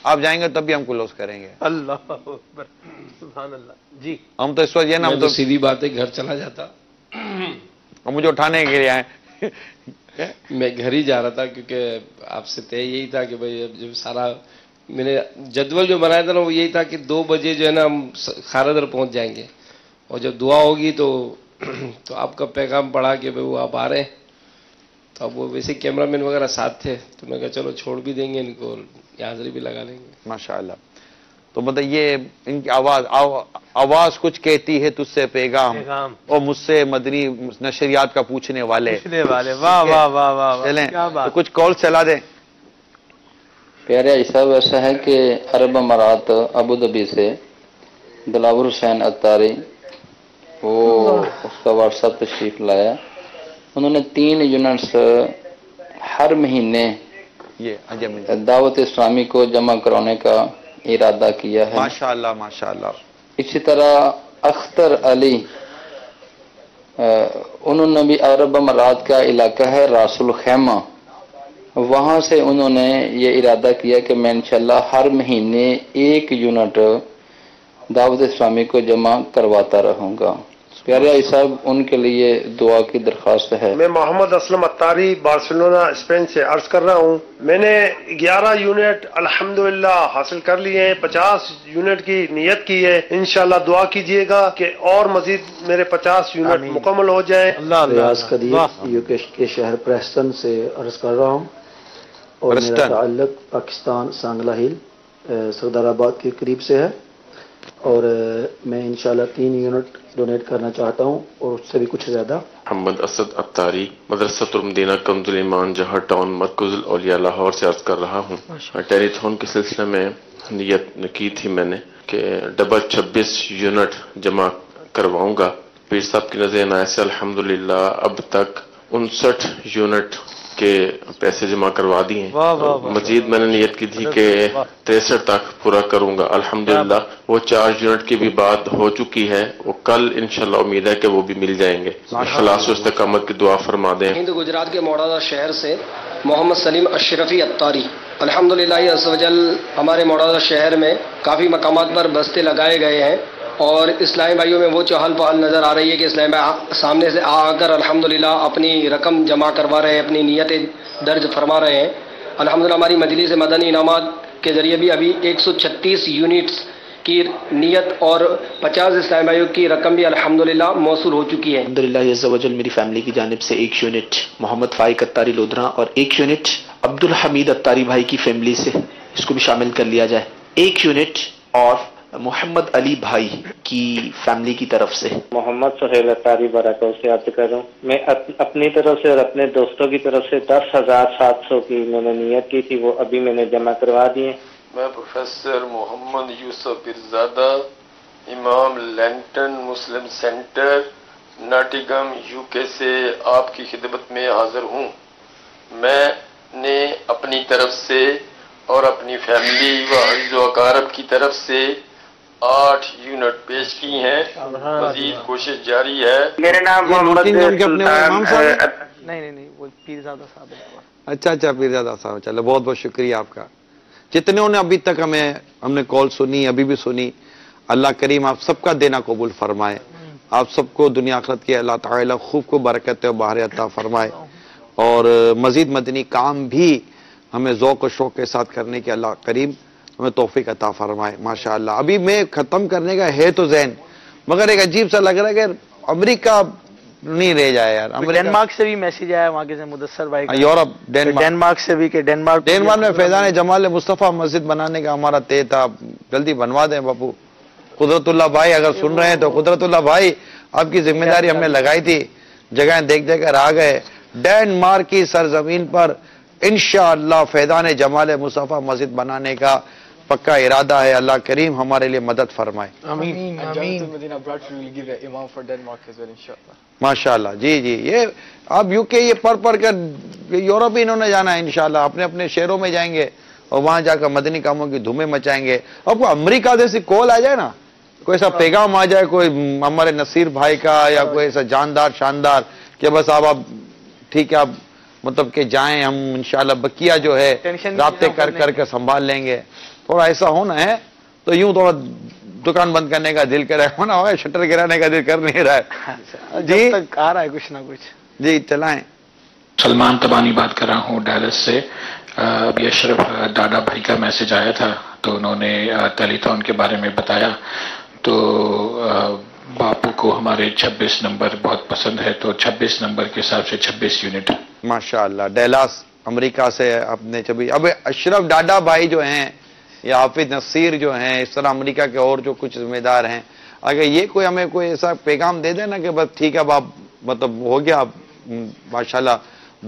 آپ جائیں گے تب بھی ہم کلوز کریں گے. اللہ اکبر سبحان اللہ. جی ہم تو اس وقت یہ نا ہم تو سیدھی بات ہے گھر چلا جاتا، مجھے اٹھانے کے لیے آئے. میں گھر ہی جا رہا تھا کیونکہ آپ سے طے یہی تھا کہ بھائی جب سارا میں نے جدول جو بنایا تھا نا وہ یہی تھا کہ 2 بجے جو ہے نا ہم خاردر پہنچ جائیں گے، اور جب دعا ہوگی تو آپ کا پیغام پڑا کہ بھائی وہ آپ آ رہے ہیں. تو اب وہ ویسے کیمرہ مین وغیرہ ساتھ تھے تو میں کہا چلو چھوڑ بھی دیں گے ان کو، حاضری بھی لگا لیں گے. ماشاءاللہ. تو یہ ان کی آواز کچھ کہتی ہے تجھ سے پیغام اور مجھ سے مدنی نشریات کا پوچھنے والے. واہ واہ واہ واہ. چلیں تو کچھ کال چلا دیں. پیارے صاحب ایسا ہے کہ عرب امارات ابوظہبی سے دلاور حسین اتاری وہ اس کا واٹس ایپ تشریف لایا. انہوں نے 3 یونٹس ہر مہینے دعوت اسلامی کو جمع کرانے کا ارادہ کیا ہے. ماشاءاللہ ماشاءاللہ. اسی طرح اختر علی انہوں نے بھی عرب امارات کا علاقہ ہے راس الخیمہ، وہاں سے انہوں نے یہ ارادہ کیا کہ میں انشاءاللہ ہر مہینے 1 یونٹ دعوت اسلامی کو جمع کرواتا رہوں گا. پیارے بھائی صاحب ان کے لیے دعا کی درخواست ہے. میں محمد اسلم اتاری بارسلونا اسپین سے عرض کر رہا ہوں. میں نے 11 یونٹ الحمدللہ حاصل کر لیے ہیں، 50 یونٹ کی نیت کی ہے. انشاءاللہ دعا کیجئے گا کہ اور مزید میرے 50 یونٹ مکمل ہو جائیں. ریاض قدیر یوکے کے شہر پریسٹن سے عرض کر رہا ہوں، اور میرا تعلق پاکستان سانگلہ ہل سردار آباد کے قریب سے ہے، اور میں انشاءاللہ 3 یونٹ ڈونیٹ کرنا چاہتا ہوں اور اس سے بھی کچھ زیادہ. محمد اسد اتاری مدرسۃ المدینہ کنز الایمان جہاں ٹاؤن مرکز الاولیاء لاہور سے عرض کر رہا ہوں. ٹیلی تھون کے سلسلے میں نیت کی تھی میں نے کہ ڈبل 26 یونٹ جمع کرواؤں گا. پیر صاحب کی نظر عنایت سے الحمدللہ اب تک 59 یونٹ کے پیسے جمع کروا دیے ہیں. مزید میں نے نیت کی تھی کہ 63 تک پورا کروں گا. الحمدللہ وہ 4 یونٹ کی بھی بات ہو چکی ہے. وہ کل انشاءاللہ امید ہے کہ وہ بھی مل جائیں گے. خلاص و استقامت کی دعا فرما دیں. ہند گجرات کے موڑادا شہر سے محمد سلیم اشرفی اتاری. الحمدللہ عز و جل ہمارے موڑادا شہر میں کافی مقامات پر بستے لگائے گئے ہیں اور اسلامی بھائیوں میں وہ چہل پہل نظر آ رہی ہے کہ اسلامی بھائی سامنے سے آ کر الحمدللہ اپنی رقم جمع کروا رہے ہیں, اپنی نیتیں درج فرما رہے ہیں. الحمدللہ ہماری مجلس مدنی انعامات کے ذریعے بھی ابھی 136 یونٹس کی نیت اور 50 اسلامی بھائیوں کی رقم بھی الحمدللہ موصول ہو چکی ہے. الحمدللہ عز و جل میری فیملی کی جانب سے 1 یونٹ محمد فائق اتاری لودھرا اور 1 یونٹ عبدالحمید اتاری بھائی کی فیملی سے اس کو بھی شامل کر لیا جائے. 1 یونٹ اور محمد علی بھائی کی فیملی کی طرف سے. محمد سہیل اتاری برکو سے عرض کروں, میں اپنی طرف سے اور اپنے دوستوں کی طرف سے 10,700 کی میں نے نیت کی تھی, وہ ابھی میں نے جمع کروا دیے. میں پروفیسر محمد یوسف پیرزادہ, امام لینٹن مسلم سینٹر ناٹیگم یو کے سے آپ کی خدمت میں حاضر ہوں. میں نے اپنی طرف سے اور اپنی فیملی و عزیز و اقارب کی طرف سے 8 یونٹ پیش کی ہیں. مزید کوشش جاری ہے. میرا نام محمد نہیں وہ پیرزادہ صاحب ہے. اچھا پیرزادہ صاحب, چلو بہت بہت شکریہ آپ کا. جتنے نے ابھی تک ہم نے کال سنی, ابھی بھی سنی, اللہ کریم آپ سب کا دینا قبول فرمائے. آپ سب کو دنیا آخرت کی اللہ تعالیٰ خوب کو برکت و بہار عطا فرمائے اور مزید مدنی کام بھی ہمیں ذوق و شوق کے ساتھ کرنے کی اللہ کریم ہمیں توفیق عطا فرمائے. ماشاءاللہ ابھی میں ختم کرنے کا ہے تو ذہن, مگر ایک عجیب سا لگ رہا ہے کہ امریکہ نہیں رہ جائے یار. ڈینمارک سے بھی میسیج آیا وہاں کے مدثر بھائی کا, یورپ ڈینمارک سے بھی کہ ڈینمارک میں فیضان جمال مصطفیٰ مسجد بنانے کا ہمارا طے تھا. جلدی بنوا دیں باپو. قدرت اللہ بھائی اگر سن رہے ہیں تو قدرت اللہ بھائی آپ کی ذمہ داری ہم نے لگائی تھی, جگہیں دیکھ کر آ گئے. ڈینمارک کی سرزمین پر انشاءاللہ فیضان جمال مصطفیٰ مسجد بنانے کا پکا ارادہ ہے. اللہ کریم ہمارے لیے مدد فرمائے. ماشاءاللہ. جی یہ آپ یو کے یہ پڑھ کر یورپ ہی انہوں نے جانا ہے انشاءاللہ. اپنے اپنے شہروں میں جائیں گے اور وہاں جا کر مدنی کاموں کی دھومیں مچائیں گے. اور کوئی امریکہ جیسی کال آ جائے نا, کوئی ایسا پیغام آ جائے کوئی ہمارے نصیر بھائی کا یا کوئی ایسا جاندار شاندار کہ بس آپ ٹھیک ہے آپ مطلب کہ جائیں, ہم انشاءاللہ بقیہ جو ہے رابطے کر کے سنبھال لیں گے. تھوڑا ایسا ہونا ہے تو یوں تھوڑا دکان بند کرنے کا دل کرے, ہونا ہوگا شٹر گرانے کا دل کر نہیں رہا ہے. جی آ رہا ہے کچھ نہ کچھ. جی چلائیں. سلمان تبانی بات کر رہا ہوں ڈیلس سے. ابھی اشرف ڈاڈا بھائی کا میسج آیا تھا تو انہوں نے ٹیلیتھون کے بارے میں بتایا. تو باپو کو ہمارے 26 نمبر بہت پسند ہے, تو 26 نمبر کے حساب سے 26 یونٹ. ماشاءاللہ. ڈیلاس امریکہ سے اپنے اب اشرف ڈاڈا بھائی جو ہیں یا حافظ نصیر جو ہیں, اس طرح امریکہ کے اور جو کچھ ذمہ دار ہیں, اگر یہ کوئی ہمیں کوئی ایسا پیغام دے دے نا کہ بس ٹھیک ہے اب آپ مطلب ہو گیا ماشاءاللہ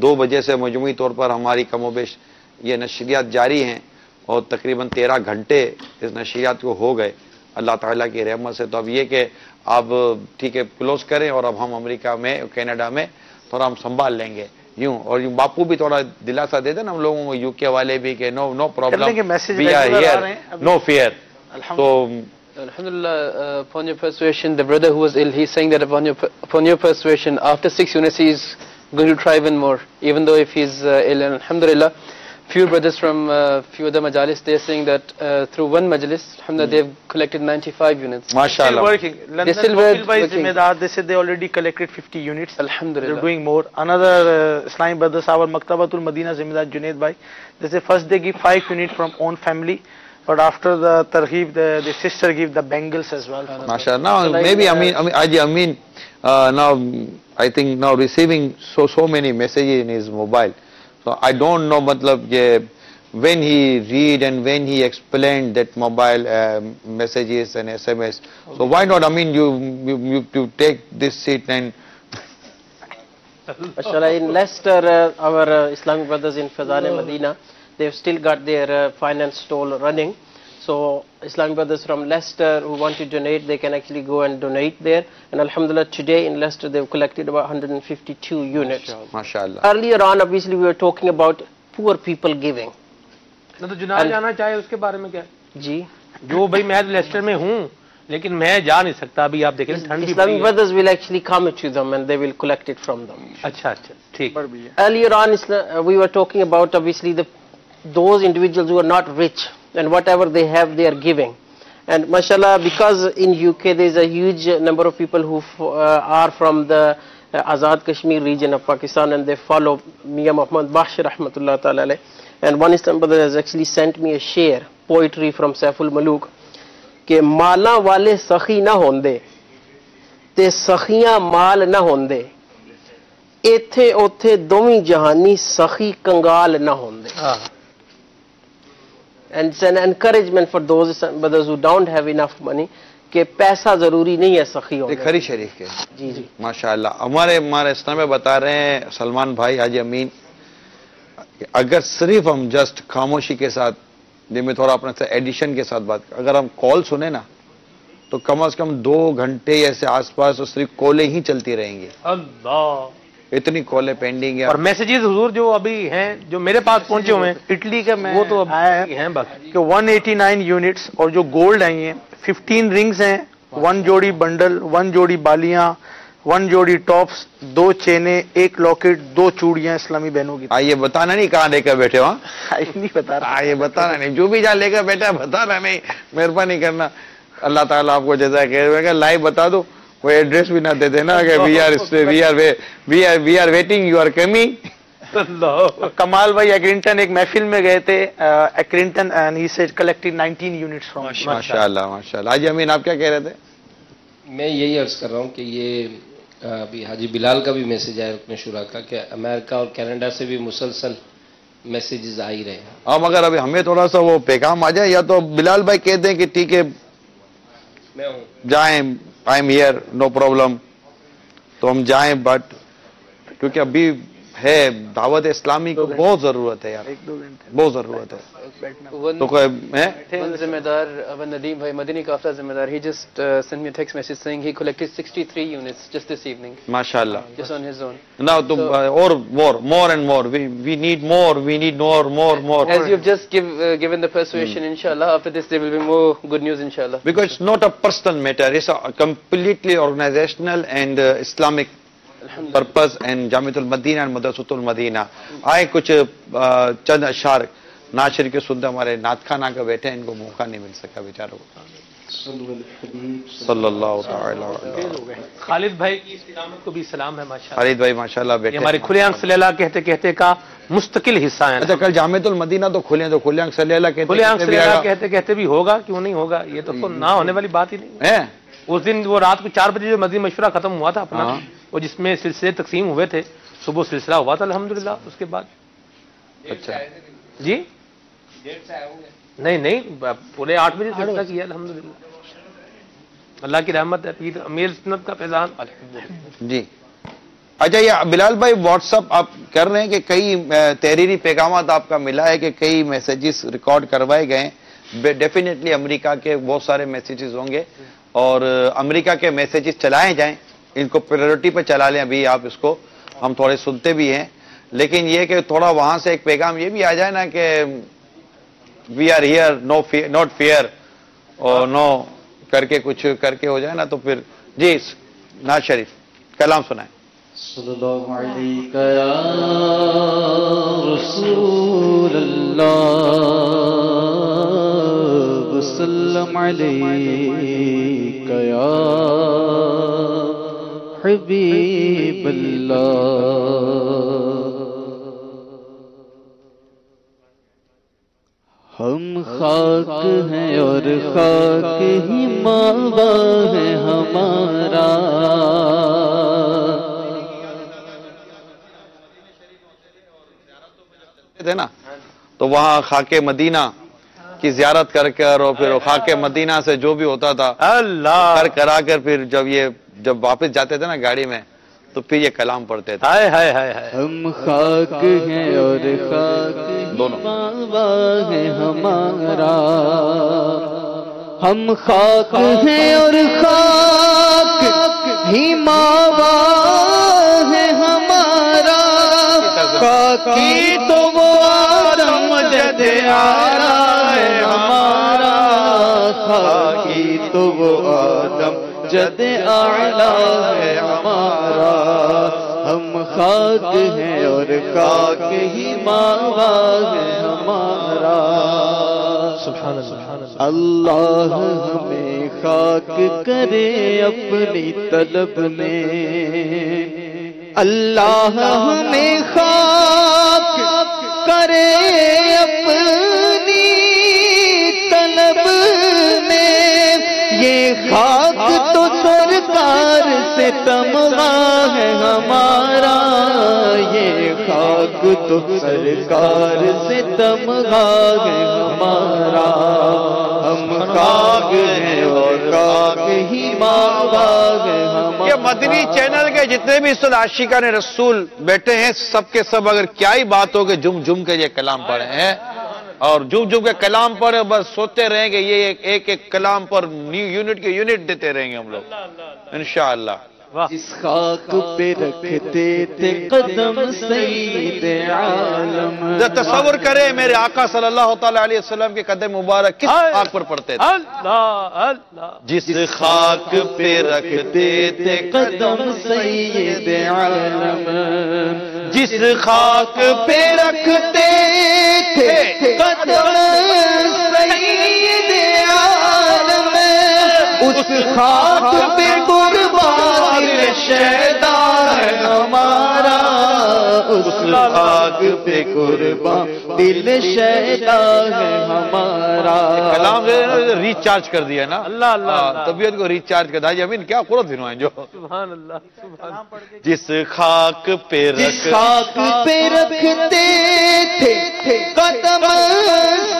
2 بجے سے مجموعی طور پر ہماری کم و بیش یہ نشریات جاری ہیں اور تقریباً 13 گھنٹے اس نشریات کو ہو گئے اللہ تعالیٰ کی رحمت سے. تو اب یہ کہ آپ ٹھیک ہے کلوز کریں اور اب ہم امریکہ میں کینیڈا میں تھوڑا ہم سنبھال لیں گے یوں. اور یوں باپو بھی تھوڑا دلاسا دے دیں نا ہم لوگوں کو, یو کے والے بھی کہ no problem, we are here, no fear. تو Alhamdulillah, upon your persuasion, the brother who was ill, he's saying that upon your persuasion, after 6 units, he's going to try even more, even though if he's ill. And Alhamdulillah, few brothers from few other majalis, they're saying that through one majlis, Alhamdulillah, they've collected 95 units. MashaAllah. Still working. They're still working. They said they already collected 50 units. Alhamdulillah. They're doing more. Another Islamic brother, our Maktabatul Madina Zimidar Junaid bhai, they say first they give 5 units from own family, but after the targhib, the sister give the bangles as well. MashaAllah. Now maybe Amin, now I think now receiving so many messages in his mobile. So I don't know matlab when he read and when he explained that mobile messages and SMS. So why not, I mean, you take this seat and Mashallah, in Leicester, our Islamic brothers in Fazan Medina, they've still got their finance stall running. So Islamic brothers from Leicester who want to donate, they can actually go and donate there. And alhamdulillah, today in Leicester they've collected about 152 units. MashaAllah. Earlier on, obviously, we were talking about poor people giving. تو جناب جانا چاہے اس کے بارے میں کیا جی جو بھائی میں لیسٹر میں ہوں لیکن میں جا نہیں سکتا ابھی آپ دیکھیں ٹھنڈ بھی Islamic brothers will actually come to them and they will collect it from them. اچھا اچھا ٹھیک. Earlier on, we were talking about obviously those individuals who are not rich and whatever they have, they are giving. And mashallah, because in UK there is a huge number of people who are from the Azad Kashmir region of Pakistan and they follow Mian Muhammad Bashir rahmatullah ta'ala alayh. And one Islamic brother has actually sent me a share, poetry from Saiful Maluk, کہ مالاں والے سخی نہ ہوندے تے سخیاں مال نہ ہوندے ایتھے اوتھے دوویں جہانی سخی کنگال نہ ہوندے. And it's an encouragement for those brothers who don't have enough money کہ پیسہ ضروری نہیں ہے سخی ہونے. کھری شریف کے جی جی ماشاءاللہ. ہمارے اسلام میں بتا رہے ہیں سلمان بھائی حاجی امین کہ اگر صرف ہم جسٹ خاموشی کے ساتھ میں تھوڑا اپنے ایڈیشن کے ساتھ بات اگر ہم کال سنیں نا تو کم از کم 2 گھنٹے ایسے آس پاس تو صرف کالیں ہی چلتی رہیں گی. اللہ اتنی کالیں پینڈنگ ہے. اور میسیجز حضور جو ابھی ہیں جو میرے پاس پہنچے ہوئے ہیں اٹلی کا میں وہ تو اب ہیں باقی کہ 189 یونٹس اور جو گولڈ آئی ہیں 15 رنگز ہیں 1 جوڑی بنڈل 1 جوڑی بالیاں 1 جوڑی ٹاپس 2 چینیں 1 لاکٹ 2 چوڑیاں اسلامی بہنوں کی. آئیے بتانا نہیں کہاں لے کر بیٹھے ہو. نہیں بتا رہا. آئیے بتانا نہیں جو بھی جہاں لے کر بیٹھا بتانا نہیں مہربانی کرنا. اللہ تعالیٰ آپ کو جزا خیر. لائیو بتا دو کوئی ایڈریس بھی نہ دیتے نا کہ we are waiting you are coming. Kamal بھائی ایگرنٹن ایک محفل میں گئے تھے Eglinton and he said collected 19 units from. ماشاءاللہ ماشاءاللہ. حاجی امین آپ کیا کہہ رہے تھے؟ میں یہی عرض کر رہا ہوں کہ یہ ابھی حاجی بلال کا بھی میسج آیا رکن شورا کا کہ امریکہ اور کینیڈا سے بھی مسلسل میسیجز آ ہی رہے ہیں. اب اگر ابھی ہمیں تھوڑا سا وہ پیغام آ جائے یا تو بلال بھائی کہتے ہیں کہ ٹھیک ہے میں ہوں جائیں I am here no problem تو ہم جائیں بٹ کیونکہ ابھی ہے دعوت اسلامی کو بہت ضرورت ہے یار بہت ضرورت ہے. تو کوئی ذمہ دار ندیم بھائی مدنی قافلہ ذمہ دار he just sent me a text message saying he collected 63 units just this evening. MashaAllah. Just on his own. Now or more and more we need more. As you've just given the persuasion, inshallah after this there will be more good news inshallah. Because it's not a personal matter, it's a completely organizational and Islamic purpose and Jamiatul Madina and Madrasatul Madina. آئے کچھ چند اشعار نعت شریف کے سنتے ہمارے نعت خانہ کا بیٹھے ہیں ان کو موقع نہیں مل سکا بیچاروں کو. صلی اللہ تعالی علیہ. خالد بھائی کی استقامت کو بھی سلام ہے ماشاءاللہ. خالد بھائی ماشاءاللہ بیٹھے ہمارے کھلے آنکھ سلیلہ کہتے کہتے کا مستقل حصہ ہے. اچھا کل جامعۃ المدینہ تو کھلے ہیں تو کھلے آنکھ سلیلہ کہتے کہتے بھی ہوگا کیوں نہیں ہوگا یہ تو نہ ہونے والی بات ہی نہیں ہے. اس دن وہ رات کو 4 بجے جو مدنی مشورہ ختم ہوا تھا اپنا وہ جس میں سلسلے تقسیم ہوئے تھے صبح سلسلہ ہوا تھا الحمدللہ. اس کے بعد اچھا جی نہیں پورے 8 بجے سلسلہ کیا الحمدللہ. اللہ کی رحمت ہے پیر امیر سنت کا فیضان. جی اچھا یہ بلال بھائی واٹس اپ آپ کر رہے ہیں کہ کئی تحریری پیغامات آپ کا ملا ہے کہ کئی میسیجز ریکارڈ کروائے گئے ہیں. ڈیفینیٹلی امریکہ کے بہت سارے میسیجز ہوں گے اور امریکہ کے میسیجز چلائے جائیں ان کو پریورٹی پہ چلا لیں. ابھی آپ اس کو ہم تھوڑے سنتے بھی ہیں لیکن یہ کہ تھوڑا وہاں سے ایک پیغام یہ بھی آ جائے نا کہ we are here not fear اور نو کر کے کچھ کر کے ہو جائے نا تو پھر. جی نعت شریف کلام سنائیں. صلی اللہ علیہ یا رسول اللہ وسلم علیک یا حبیب اللہ. ہم خاک ہیں اور خاک ہی ماوا ہے ہمارا. تھے نا تو وہاں خاک مدینہ کی زیارت کر کر اور پھر خاک مدینہ سے جو بھی ہوتا تھا اللہ کرا کر پھر جب واپس جاتے تھے نا گاڑی میں تو پھر یہ کلام پڑھتے تھے. ہم خاک ہیں اور خاک دونوں ماوا ہے ہمارا، ہم خاک ہیں اور خاک ہی ماوا ہے ہمارا، خاکی تو وہ آدم جد آرا ہے ہمارا، خاکی تو وہ آدم جد آلہ ہے ہمارا، ہم خاک ہیں اور خاک ہی ماوا ہے ہمارا۔ سبحان اللہ، اللہ ہمیں خاک کرے اپنی طلب میں، اللہ ہمیں خاک کرے اپنی طلب میں، یہ خاک تو سرکار سے تمغہ ہے ہمارا، یہ خاک تو سرکار سے تمغہ ہے ہمارا، ہم خاک ہیں اور خاک ہی ماوا ہے ہمارا۔ یہ مدنی چینل کے جتنے بھی اس عاشقان رسول بیٹھے ہیں سب کے سب اگر کیا ہی بات ہو کہ جم جم کے یہ کلام پڑھے ہیں اور جم جم کے کلام پڑھے، بس سوچتے رہیں گے یہ ایک ایک کلام پر یونٹ کے یونٹ دیتے رہیں گے ہم لوگ انشاءاللہ۔ جس خاک پہ رکھتے تھے قدم سید عالم، تصور کریں میرے آقا صلی اللہ تعالی علیہ وسلم کے قدم مبارک کس خاک پر پڑتے تھے؟ جس خاک پہ رکھتے تھے قدم سید عالم، جس خاک پہ رکھتے تھے قدم سید عالم، اس خاک پہ قربان شیدا ہے ہمارا، اس خاک پہ قربان دل شیدا ہے ہمارا۔ کلام ریچارج کر دیا نا اللہ اللہ، طبیعت کو ریچارج کر دیا۔ امین کیا قرت دنوائیں جو سبحان اللہ، جس خاک پہ رکھتے تھے قدم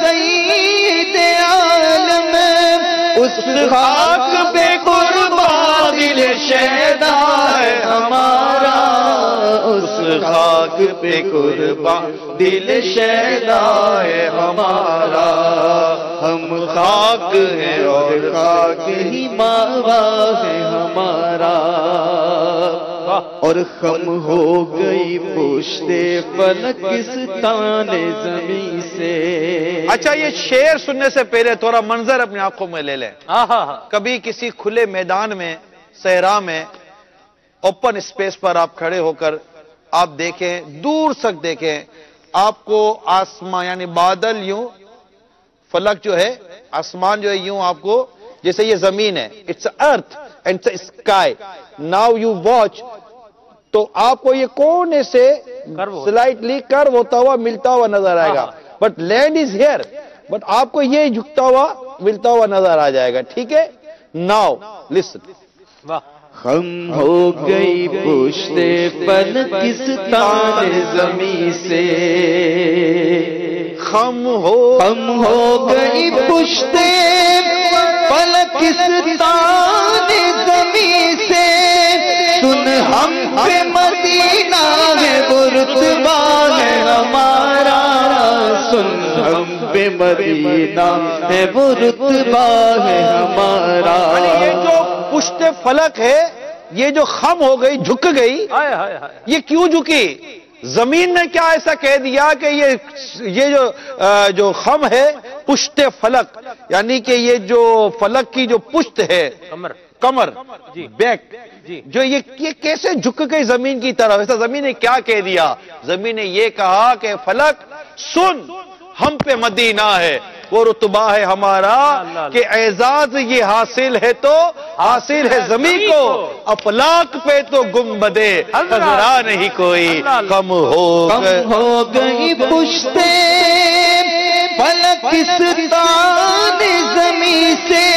سید عالم، اس خاک پہ قربان دل شیدا ہے ہمارا، اس خاک پہ قربان دل شیدا ہے ہمارا، ہم خاک ہیں اور خاک ہی ماوا ہے ہمارا، اور خم ہو گئی پشتے فلکستان زمین سے۔ اچھا یہ شعر سننے سے پہلے تھوڑا منظر اپنی آنکھوں میں لے لیں۔ کبھی کسی کھلے میدان میں، صحرا میں، اوپن اسپیس پر آپ کھڑے ہو کر آپ دیکھیں، دور تک دیکھیں، آپ کو آسمان یعنی بادل یوں، فلک جو ہے، آسمان جو ہے یوں آپ کو، جیسے یہ زمین ہے، it's earth and sky, now you watch, تو آپ کو یہ کونے سے سلائٹلی کرو ہوتا ہوا ملتا ہوا نظر آئے گا، but land is here, but آپ کو یہ جھکتا ہوا ملتا ہوا نظر آ جائے گا، ٹھیک ہے؟ ناؤ لسن۔ خم ہو گئی پشتے فلکستان زمین سے، خم ہو گئی پشتے فلکستان زمین سے، سن ہم پہ مدینہ ہے وہ رتبہ ہے ہمارا، سن ہم پہ مدینہ ہے وہ رتبہ ہے ہمارا۔ یہ جو پشت فلک ہے، یہ جو خم ہو گئی، جھک گئی، یہ کیوں جھکی؟ زمین نے کیا ایسا کہہ دیا کہ یہ جو خم ہے پشت فلک، یعنی کہ یہ جو فلک کی جو پشت ہے، کمر، بیک، جو یہ کیسے جھک گئی زمین کی طرف؟ ایسا زمین نے کیا کہہ دیا؟ زمین نے یہ کہا کہ فلک سن، ہم پہ مدینہ ہے وہ رتبہ ہے ہمارا، کہ اعزاز یہ حاصل ہے تو حاصل ہے زمین کو، افلاک پہ تو گنبدے خضرا نہیں کوئی، کم ہو گئی پشتے فلکستان زمین سے،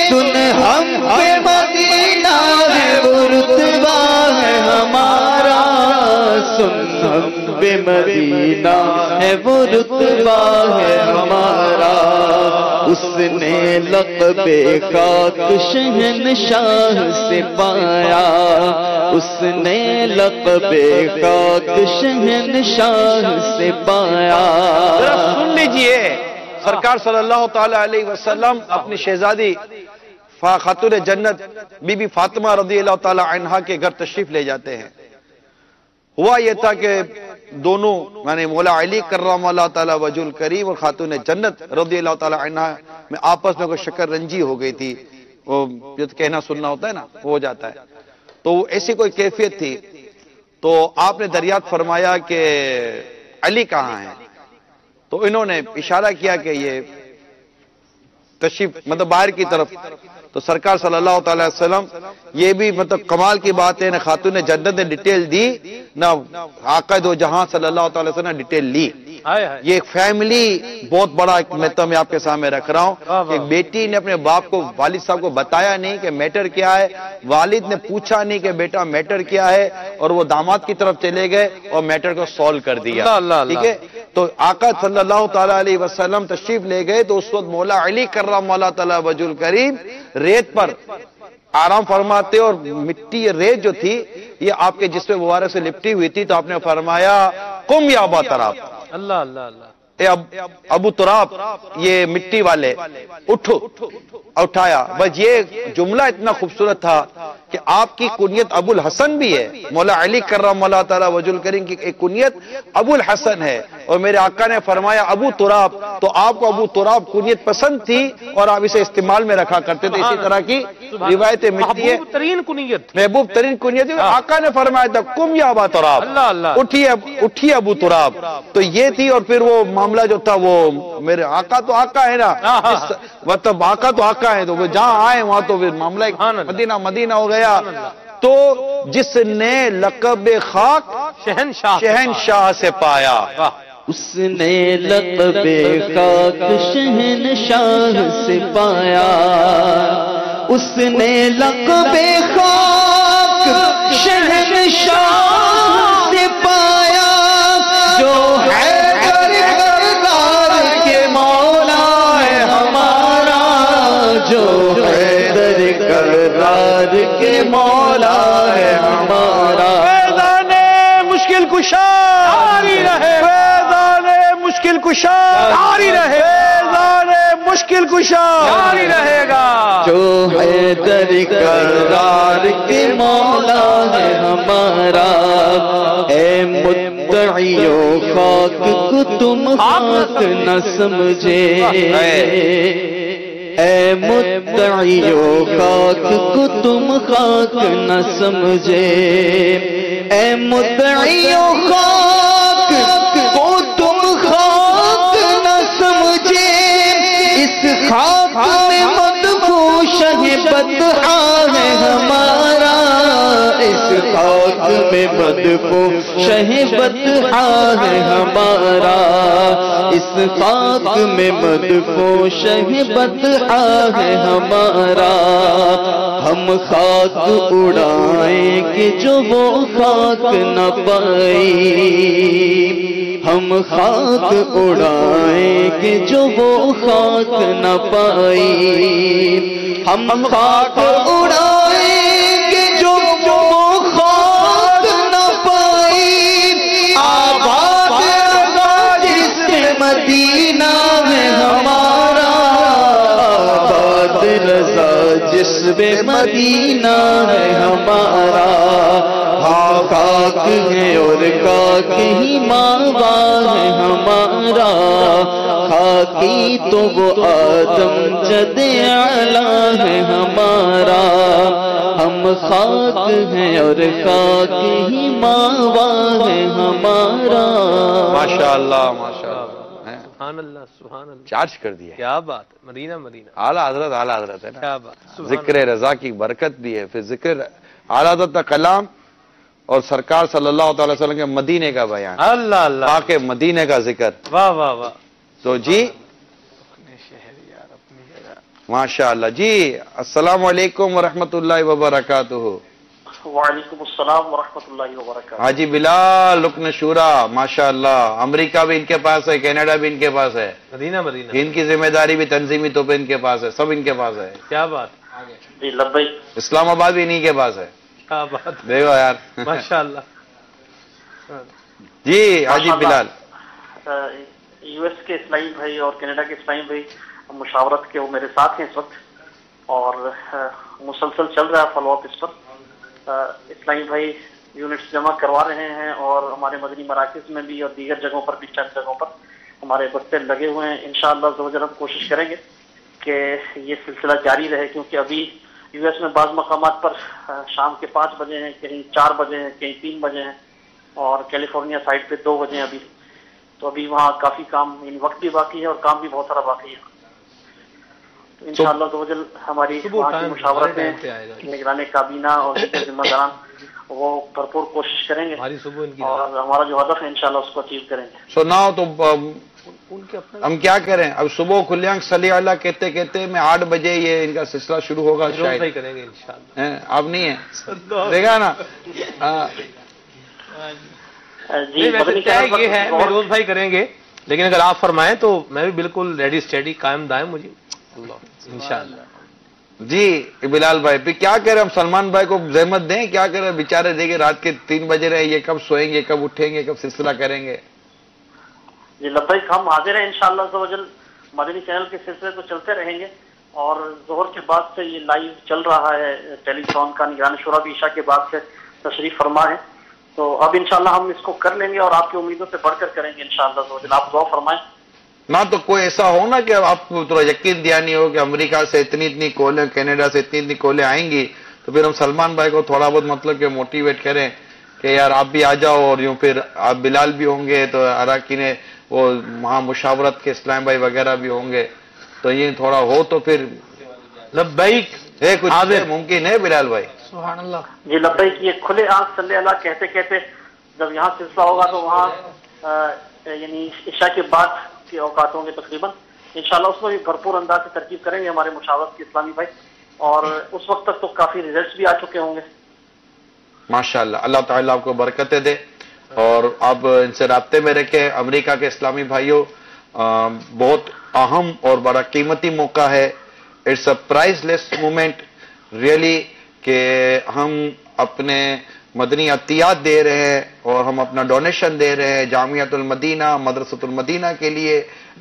سن ہم پہ مدینہ ہے وہ رتبہ ہے ہمارا، سن ہم پہ مدینہ ہے وہ رتبہ ہے ہمارا، اس نے لقب خاک شہنشاہ سے پایا، اس نے لقب خاک شہنشاہ سے پایا. ذرا سن لیجئے، سرکار صلی اللہ تعالی علیہ وسلم اپنی شہزادی خاتون جنت بی بی فاطمہ رضی اللہ تعالی عنہا کے گھر تشریف لے جاتے ہیں. ہوا یہ تھا کہ دونوں یعنی مولا علی کرم اللہ تعالی وجہ الکریم اور خاتون جنت رضی اللہ تعالی عنہا میں آپس میں کوئی شکر رنجی ہو گئی تھی. وہ جو کہنا سننا ہوتا ہے نا وہ ہو جاتا ہے. تو ایسی کوئی کیفیت تھی تو آپ نے دریافت فرمایا کہ علی کہاں ہیں؟ تو انہوں نے اشارہ کیا کہ یہ تشریف مطلب باہر کی طرف. تو سرکار صلی اللہ تعالی وسلم یہ بھی مطلب کمال کی بات ہے، نہ خاتون جنت نے ڈیٹیل دی نہ آقا دو جہاں صلی اللہ تعالی وسلم نے ڈیٹیل لی. یہ ایک فیملی بہت بڑا ایک میتم میں آپ کے سامنے رکھ رہا ہوں کہ ایک بیٹی نے اپنے باپ کو والد صاحب کو بتایا نہیں کہ میٹر کیا ہے، والد نے پوچھا نہیں کہ بیٹا میٹر کیا ہے، اور وہ داماد کی طرف چلے گئے اور میٹر کو سولو کر دیا. ٹھیک ہے، تو آقا صلی اللہ تعالی علیہ وسلم تشریف لے گئے تو اس وقت مولا علی کرم اللہ تعالی وجہ الکریم ریت پر آرام فرماتے، اور مٹی ریت جو تھی یہ آپ کے جسم مبارک سے لپٹی ہوئی تھی. تو آپ نے فرمایا قم یا ابا تراب، اللہ اللہ اللہ، اے ابو تراب یہ مٹی والے اٹھو. اٹھایا. بس یہ جملہ اتنا خوبصورت تھا کہ آپ کی کنیت ابو الحسن بھی ہے، مولا علی کرم اللہ تعالی وجہ الکریم کی ایک کنیت ابو الحسن ہے. اور میرے آقا نے فرمایا ابو تراب، تو آپ کو ابو تراب کنیت پسند تھی اور آپ اسے استعمال میں رکھا کرتے تھے. اسی طرح کی روایتیں ملتی ہے. محبوب ترین کنیت، محبوب ترین کنیت. آقا نے فرمایا تھا قم یا ابا تراب، اٹھیے ابو تراب. تو یہ تھی. اور پھر وہ معاملہ جو تھا وہ میرے آقا تو آقا ہے نا، مطلب آقا تو آقا ہے، تو وہ جہاں آئے وہاں تو ماملہ مدینہ مدینہ ہو گیا. تو جس نے لقب خاک شہنشاہ سے پایا، اس نے لقب خاک شہنشاہ سے پایا. اس نے لقب خاک شہنشاہ سے پایا. جو ہے جو حیدر کرار کے مولا ہے ہمارا. فیضان مشکل کشا جاری رہے، فیضان مشکل کشا جاری رہے، فیضان مشکل کشا جاری رہے گا. جو حیدر کرار کے مولا ہے ہمارا. اے مدعیوں خاک کو تم خاک نہ سمجھے، اے مدعیوں خاک کو تم خاک نہ سمجھے. اے مدعیوں خاک کو تم خاک نہ سمجھے. اس خاک میں مدفون شہ بطحا ہے ہمارا. اس خاک میں مدفون شہ بطحا ہے ہمارا. اس خاک میں مدفون شہ بطحا ہے ہمارا. ہم خاک اڑائیں گے جو وہ خاک نہ پائی. ہم خاک اڑائیں گے جو وہ خاک نہ پائی. ہم خاک اڑائیں گے جو وہ خاک نہ پائی. آباد جس مدینہ ہے ہمارا. آباد رضا جس مدینہ ہے ہمارا. ہاں خاک ہے اور خاک ہی ماوا ہے ہمارا. خاکی تو وہ آدم جد اعلیٰ ہے ہمارا. ہم خاک ہیں اور خاک ہی ماوا ہے ہمارا. ماشاءاللہ ماشاءاللہ، سبحان اللہ سبحان اللہ، چارج کر دیا. کیا بات، مدینہ مدینہ. اعلیٰ حضرت ہے نا. کیا بات، ذکر رضا کی برکت بھی ہے. پھر ذکر اعلیٰ حضرت کا کلام اور سرکار صلی اللہ تعالی وسلم کے مدینے کا بیان. اللہ اللہ، پاک مدینے کا ذکر. واہ واہ واہ. تو جی ماشاءاللہ. جی السلام علیکم ورحمۃ اللہ وبرکاتہ. وعلیکم السلام ورحمۃ اللہ وبرکاتہ. حاجی بلال رکن شورا ماشاءاللہ. امریکہ بھی ان کے پاس ہے، کینیڈا بھی ان کے پاس ہے، مدینہ مدینہ. ان کی ذمہ داری بھی تنظیمی طور پہ ان کے پاس ہے، سب ان کے پاس ہے. کیا بات. جی لبیک. اسلام آباد بھی انہی کے پاس ہے. کیا بات دیکھو یار ماشاء اللہ. جی حاجی بلال. یو ایس کے اسلامی بھائی اور کینیڈا کے اسلامی بھائی مشاورت کے وہ میرے ساتھ ہیں اس وقت اور مسلسل چل رہا ہے فالو اپ اس پر. اسلامی بھائی یونٹس جمع کروا رہے ہیں اور ہمارے مدنی مراکز میں بھی اور دیگر جگہوں پر بھی چند جگہوں پر ہمارے بستے لگے ہوئے ہیں. انشاءاللہ زوجل ہم کوشش کریں گے کہ یہ سلسلہ جاری رہے کیونکہ ابھی یو ایس میں بعض مقامات پر شام کے 5 بجے ہیں, کہیں 4 بجے ہیں, کہیں 3 بجے ہیں اور کیلیفورنیا سائڈ پہ 2 بجے ہیں ابھی. تو ابھی وہاں کافی کام وقت بھی باقی ہے اور کام بھی بہت سارا باقی ہے. تو انشاءاللہ زوجل ہماری وہاں کی مشاورت میں نگران کابینہ اور ذمہ داران وہ بھرپور کوشش کریں گے اور ہمارا جو ہدف ہے انشاءاللہ اس کو اچیو کریں گے. سناؤ تو ہم کیا کریں. اب صبح کھلے آنکھ صلی اللہ کہتے کہتے میں 8 بجے یہ ان کا سلسلہ شروع ہوگا شاید. کریں گے انشاءاللہ. اب نہیں ہے دیکھا نا. یہ ہے روز بھائی کریں گے لیکن اگر آپ فرمائیں تو میں بھی بالکل ریڈی اسٹیڈی قائم دائم مجھے انشاءاللہ. جی بلال بھائی پھر کیا کریں ہم سلمان بھائی کو زحمت دیں کیا کریں بیچارے دیکھیں رات کے 3 بجے رہے یہ کب سوئیں گے کب اٹھیں گے کب سلسلہ کریں گے. جی لبیک ہم حاضر ہیں انشاءاللہ زوجل. مدنی چینل کے سلسلے تو چلتے رہیں گے اور ظہر کے بعد سے یہ لائیو چل رہا ہے ٹیلی تھون کا. نگران شورا بھی عشاء کے بعد سے تشریف فرما ہے تو اب انشاءاللہ ہم اس کو کر لیں گے اور آپ کی امیدوں سے بڑھ کر کریں گے انشاءاللہ زوجل. آپ دعا فرمائیں. نہ تو کوئی ایسا ہو نا کہ آپ کو تھوڑا یقین دیا نہیں ہو کہ امریکہ سے اتنی کولیں کینیڈا سے اتنی کولیں آئیں گی تو پھر ہم سلمان بھائی کو تھوڑا بہت مطلب کہ موٹیویٹ کریں کہ یار آپ بھی آ جاؤ اور یوں پھر آپ بلال بھی ہوں گے تو اراکین وہ وہاں مشاورت کے اسلام بھائی وغیرہ بھی ہوں گے تو یہ تھوڑا ہو تو پھر لبیک ہے کچھ ممکن ہے بلال بھائی. سبحان اللہ. جی لبیک یہ کھلے آنکھ صلی اللہ کہتے کہتے جب یہاں سلسلہ ہوگا تو وہاں یعنی عشاء کے بعد کے اوقات ہوں گے تقریباً انشاءاللہ اس میں بھی بھرپور انداز سے ترکیب کریں گے ہمارے مشاورت کے اسلامی بھائی اور اس وقت تک تو کافی ریزلٹس بھی آ چکے ہوں گے. ماشاءاللہ اللہ تعالیٰ آپ کو برکتیں دے اور آپ ان سے رابطے میں رکھیں. امریکہ کے اسلامی بھائیوں بہت اہم اور بڑا قیمتی موقع ہے. It's a priceless moment really کہ ہم اپنے مدنی عطیات دے رہے ہیں اور ہم اپنا ڈونیشن دے رہے ہیں جامعۃ المدینہ مدرسۃ المدینہ کے لیے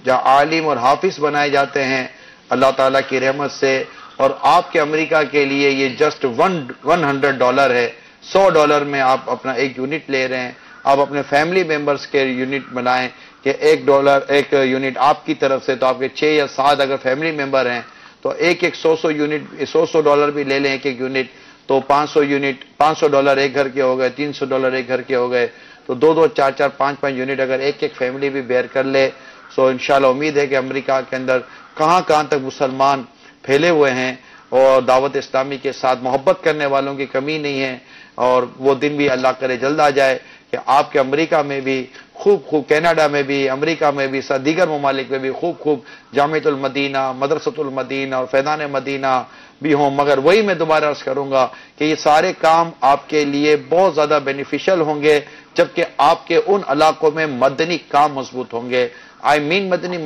جہاں عالم اور حافظ بنائے جاتے ہیں اللہ تعالیٰ کی رحمت سے. اور آپ کے امریکہ کے لیے یہ جسٹ $100 ہے. $100 میں آپ اپنا ایک یونٹ لے رہے ہیں. آپ اپنے فیملی ممبرز کے یونٹ بنائیں کہ $1 ایک یونٹ آپ کی طرف سے تو آپ کے 6 یا 7 اگر فیملی ممبر ہیں تو ایک $100 یونٹ $100 بھی لے لیں ایک یونٹ تو $500 ایک گھر کے ہو گئے. $300 ایک گھر کے ہو گئے تو 2 4 5 یونٹ اگر ایک فیملی بھی بیئر کر لے سو انشاءاللہ امید ہے کہ امریکہ کے اندر کہاں تک مسلمان پھیلے ہوئے ہیں اور دعوت اسلامی کے ساتھ محبت کرنے والوں کی کمی نہیں ہے اور وہ دن بھی اللہ کرے جلد آ جائے کہ آپ کے امریکہ میں بھی خوب کینیڈا میں بھی امریکہ میں بھی دیگر ممالک میں بھی خوب جامعۃ المدینہ مدرسۃ المدینہ اور فیضان مدینہ بھی ہوں. مگر وہی میں دوبارہ عرض کروں گا کہ یہ سارے کام آپ کے لیے بہت زیادہ بینیفیشل ہوں گے جبکہ آپ کے ان علاقوں میں مدنی کام مضبوط ہوں گے. مدنی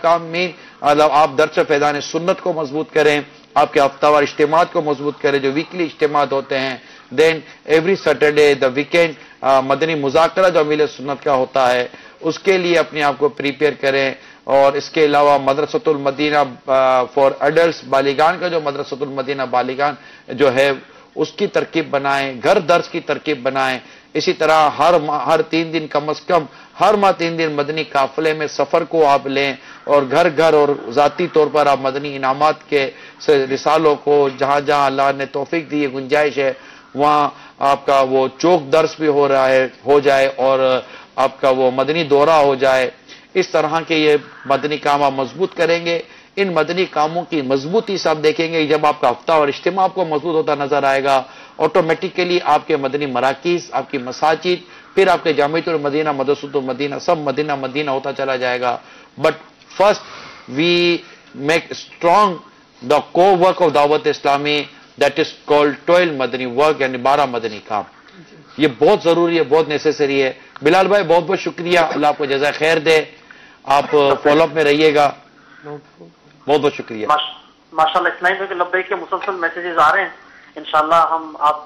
کام آپ درس فیضان سنت کو مضبوط کریں آپ کے ہفتہ وار اجتماعات کو مضبوط کریں جو ویکلی اجتماعات ہوتے ہیں. Then every Saturday the weekend مدنی مذاکرہ جو امیل سنت کا ہوتا ہے اس کے لیے اپنے آپ کو پریپیئر کریں. اور اس کے علاوہ مدرسۃ المدینہ فار ایڈلٹس بالغان کا جو مدرسۃ المدینہ بالغان جو ہے اس کی ترکیب بنائیں. گھر درس کی ترکیب بنائیں. اسی طرح ہر 3 دن کم از کم ہر ماہ 3 دن مدنی قافلے میں سفر کو آپ لیں اور گھر اور ذاتی طور پر آپ مدنی انعامات کے رسالوں کو جہاں اللہ نے توفیق دی گنجائش ہے وہاں آپ کا وہ چوک درس بھی ہو جائے اور آپ کا وہ مدنی دورہ ہو جائے. اس طرح کے یہ مدنی کام آپ مضبوط کریں گے. ان مدنی کاموں کی مضبوطی سے آپ دیکھیں گے جب آپ کا ہفتہ اور اجتماع آپ کو مضبوط ہوتا نظر آئے گا آٹومیٹیکلی آپ کے مدنی مراکز آپ کی مساجد پھر آپ کے جامعۃ المدینہ مدرسۃ المدینہ سب مدینہ ہوتا چلا جائے گا. But first we make strong the کو ورک آف دعوت اسلامی that is called 12 Madani work یعنی 12 مدنی کام. یہ بہت ضروری ہے بہت نیسیسری ہے. بلال بھائی بہت شکریہ اللہ آپ کو جزائے خیر دے. آپ فالو اپ میں رہیے گا. بہت شکریہ. ماشاءاللہ اسلامی بھائی کے لبیک کے مسلسل میسیجز آ رہے ہیں انشاءاللہ ہم آپ